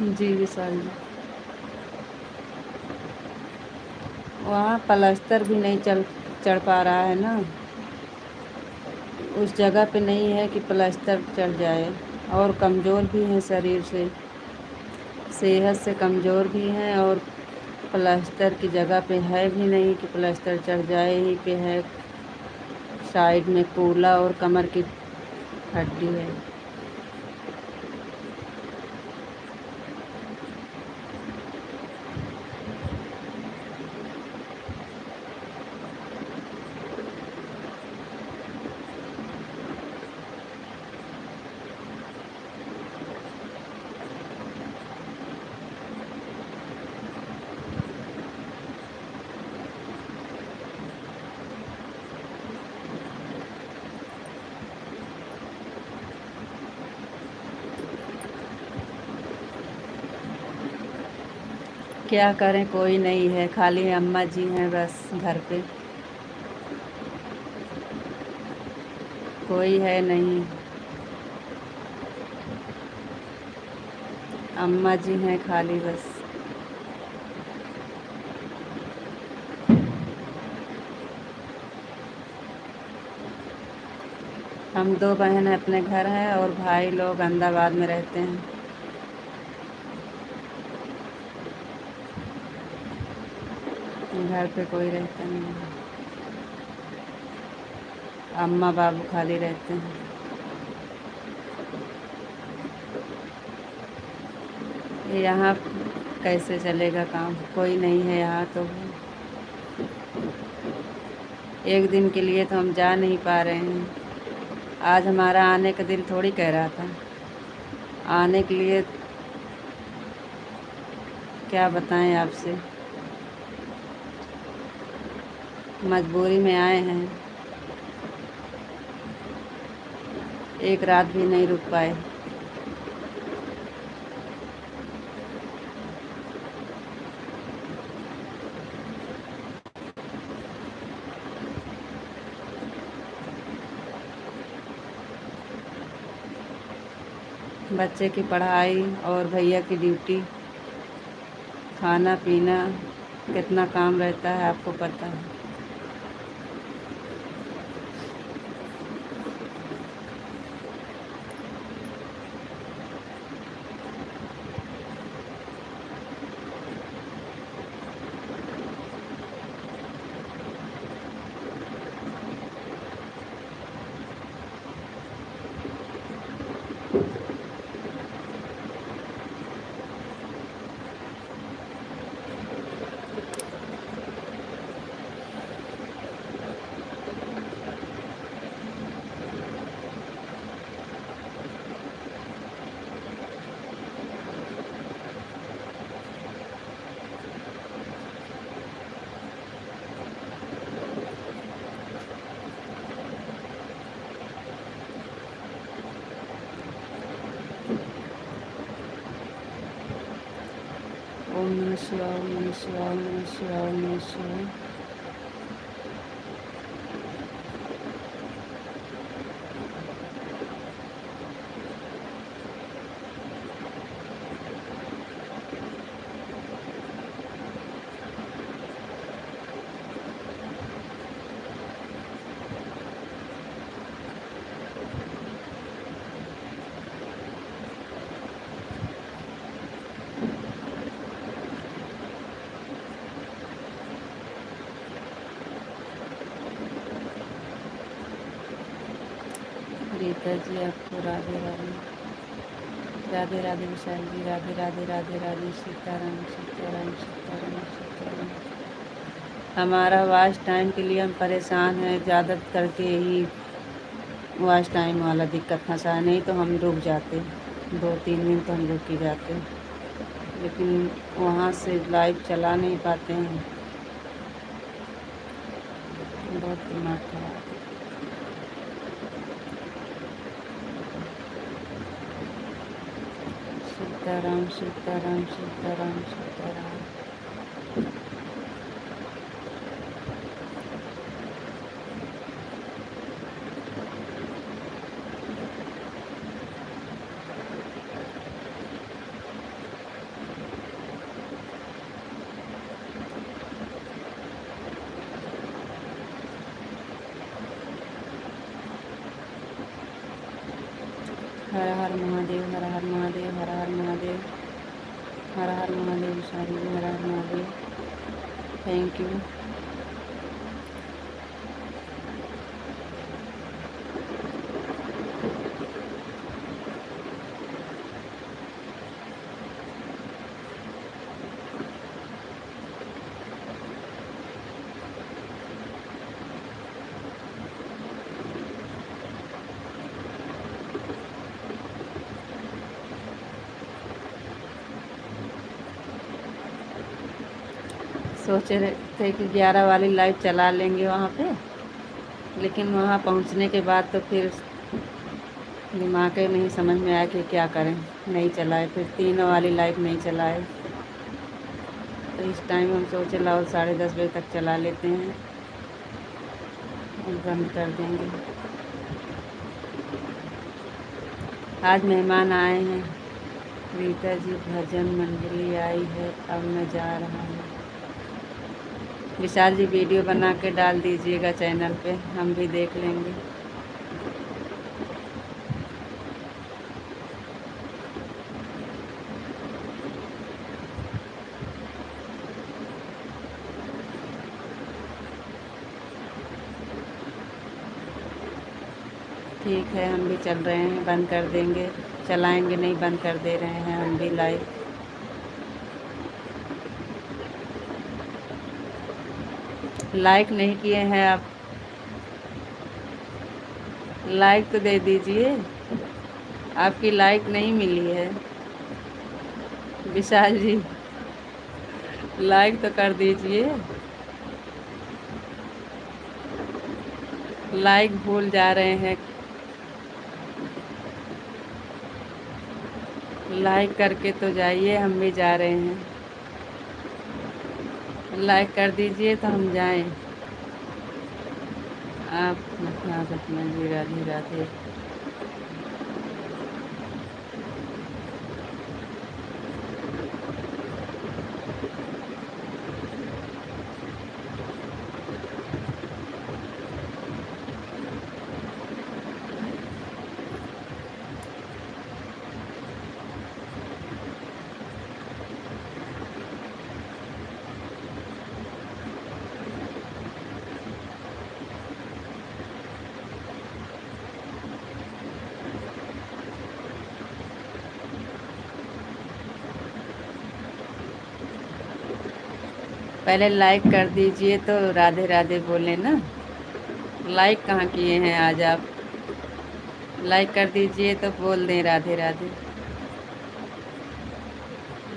S1: जी विशाल जी। वहाँ प्लास्टर भी नहीं चढ़ पा रहा है ना, उस जगह पे नहीं है कि प्लास्टर चढ़ जाए। और कमज़ोर भी हैं शरीर से, सेहत से कमज़ोर भी हैं, और प्लास्टर की जगह पे है भी नहीं कि प्लास्टर चढ़ जाए। यहीं पे है साइड में कूला और कमर की हड्डी है। क्या करें, कोई नहीं है, खाली अम्मा जी हैं बस घर पे, कोई है नहीं। अम्मा जी हैं खाली बस। हम दो बहन अपने घर हैं और भाई लोग अहमदाबाद में रहते हैं। घर पे कोई रहता नहीं है, अम्मा बाबू खाली रहते हैं। यहाँ कैसे चलेगा काम, कोई नहीं है यहाँ तो। एक दिन के लिए तो हम जा नहीं पा रहे हैं। आज हमारा आने का दिल थोड़ी कह रहा था आने के लिए, क्या बताएं आपसे, मजबूरी में आए हैं। एक रात भी नहीं रुक पाए। बच्चे की पढ़ाई और भैया की ड्यूटी, खाना पीना, कितना काम रहता है आपको पता है। ओम नमः शिवाय, ओम नमः शिवाय, ओम नमः शिवाय, ओम नमः शिवाय। रीता जी आपको राधे राधे। राधे राधे विशाल जी, राधे राधे राधे राधे। सीताराम सीताराम सीताराम सीताराम। हमारा वॉच टाइम के लिए हम परेशान हैं, ज़्यादा करके यही वॉच टाइम वाला दिक्कत फंसा है, नहीं तो हम रुक जाते, 2-3 दिन तो हम रुक ही जाते, लेकिन वहाँ से लाइव चला नहीं पाते हैं। बहुत दिमाग खराब है। सीताराम सीताराम सीताराम सीताराम। हर हर महादेव, हर हर महादेव, हर हर महादेव, हर हर महादेव विशाल जी, हर हर महादेव। Thank you. सोचे रहे थे कि 11 वाली लाइव चला लेंगे वहाँ पे, लेकिन वहाँ पहुँचने के बाद तो फिर दिमाग ही नहीं समझ में आया कि क्या करें, नहीं चलाए। फिर 3 वाली लाइव नहीं चलाए, तो इस टाइम हम सोचे लाओ 10:30 बजे तक चला लेते हैं और बंद कर देंगे। आज मेहमान आए हैं, रीता जी भजन मंडली आई है, अब मैं जा रहा हूँ। विशाल जी वीडियो बना के डाल दीजिएगा चैनल पे, हम भी देख लेंगे। ठीक है, हम भी चल रहे हैं, बंद कर देंगे, चलाएंगे नहीं, बंद कर दे रहे हैं हम भी लाइव। लाइक नहीं किए हैं आप, लाइक तो दे दीजिए, आपकी लाइक नहीं मिली है। विशाल जी लाइक तो कर दीजिए, लाइक भूल जा रहे हैं। लाइक करके तो जाइए, हम भी जा रहे हैं। लाइक कर दीजिए तो हम जाएं। आप अपना रखना जी, राधे राधे। पहले लाइक कर दीजिए तो राधे राधे बोले ना। लाइक कहाँ किए हैं आज आप? लाइक कर दीजिए तो बोल दें राधे राधे।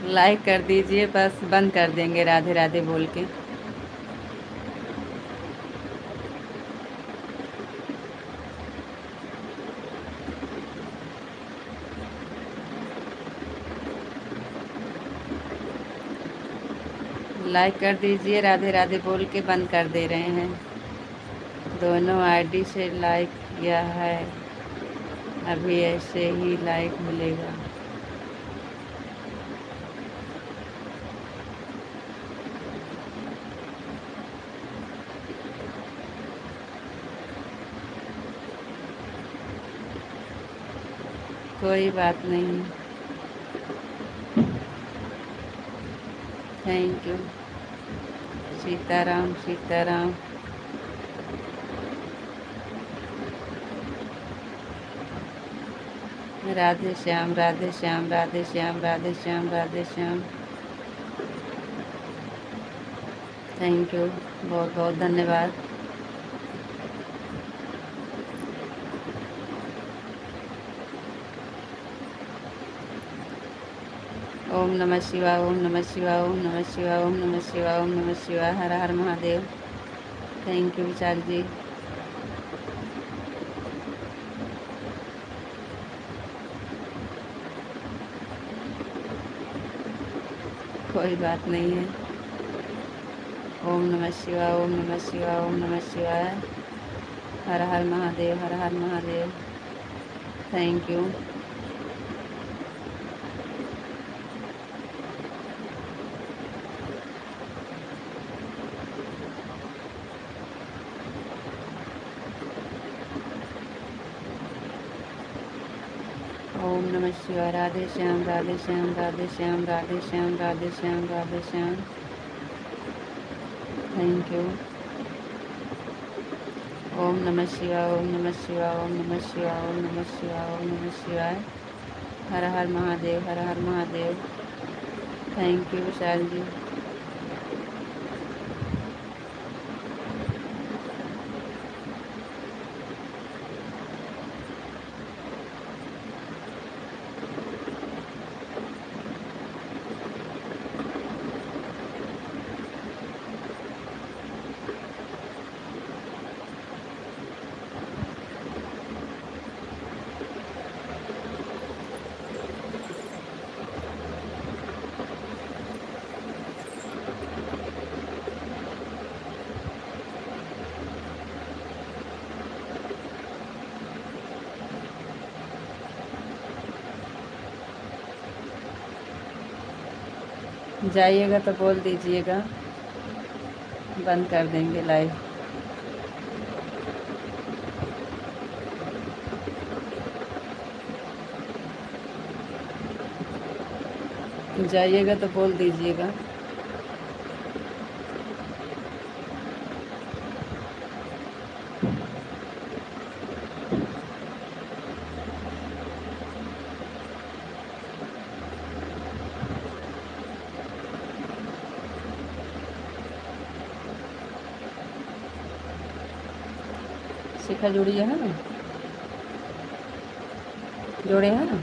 S1: लाइक कर दीजिए, बस बंद कर देंगे राधे राधे बोल के। लाइक कर दीजिए, राधे राधे बोल के बंद कर दे रहे हैं। दोनों आईडी से लाइक किया है, अभी ऐसे ही लाइक मिलेगा। कोई बात नहीं, thank you. Sitaram Sitaram. Radhe Shyam Radhe Shyam Radhe Shyam Radhe Shyam Radhe Shyam. Thank you, बहुत बहुत धन्यवाद। ओम नमः शिवाय, ओम नमः शिवाय, ओम नमः शिवाय, ओम नमः शिवाय, ओम नमः शिवाय। हर हर महादेव। थैंक यू विशाल जी। कोई बात नहीं है। ओम नमः शिवाय, ओम नमः शिवाय, ओम नमः शिवाय। हर हर महादेव, हर हर महादेव। Thank you. ओम नमः शिवाय। राधे श्याम, राधे श्याम, राधे श्याम, राधे श्याम, राधे श्याम, राधे श्याम। Thank you. ओम नमः शिवाय, ओम नमः शिवाय, ओम नमः शिवाय, ओम नमः शिवाय, ओम नमः शिवाय। हर हर महादेव, हर हर महादेव। थैंक यू विशाल जी। जाइएगा तो बोल दीजिएगा, बंद कर देंगे लाइव। जाइएगा तो बोल दीजिएगा। शिखा जुड़ी है ना, जोड़े हैं ना।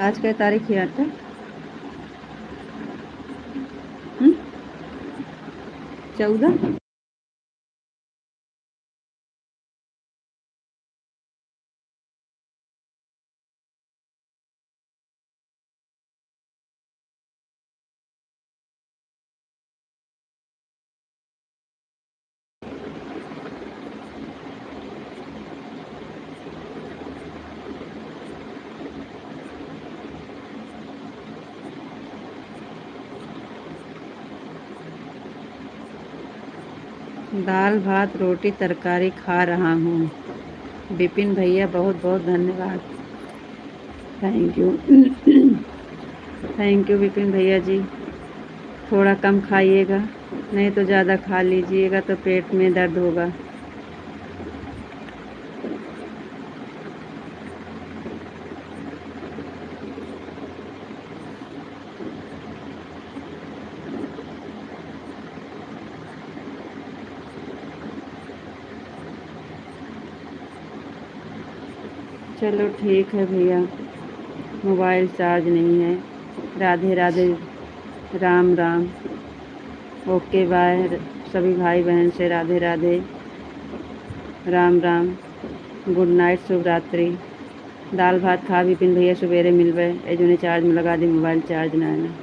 S1: आज क्या तारीख है आंटी? 14। दाल भात रोटी तरकारी खा रहा हूँ। विपिन भैया बहुत बहुत धन्यवाद। Thank you. Thank you Vipin भैया जी। थोड़ा कम खाइएगा, नहीं तो ज़्यादा खा लीजिएगा तो पेट में दर्द होगा। चलो ठीक है भैया, मोबाइल चार्ज नहीं है। राधे राधे, राम राम। Okay bye. सभी भाई बहन से राधे राधे, राम राम, गुड नाइट, शुभ रात्रि। दाल भात खा विपिन भैया सवेरे मिलबे। ए जोने चार्ज में लगा दी मोबाइल, चार्ज ना है ना।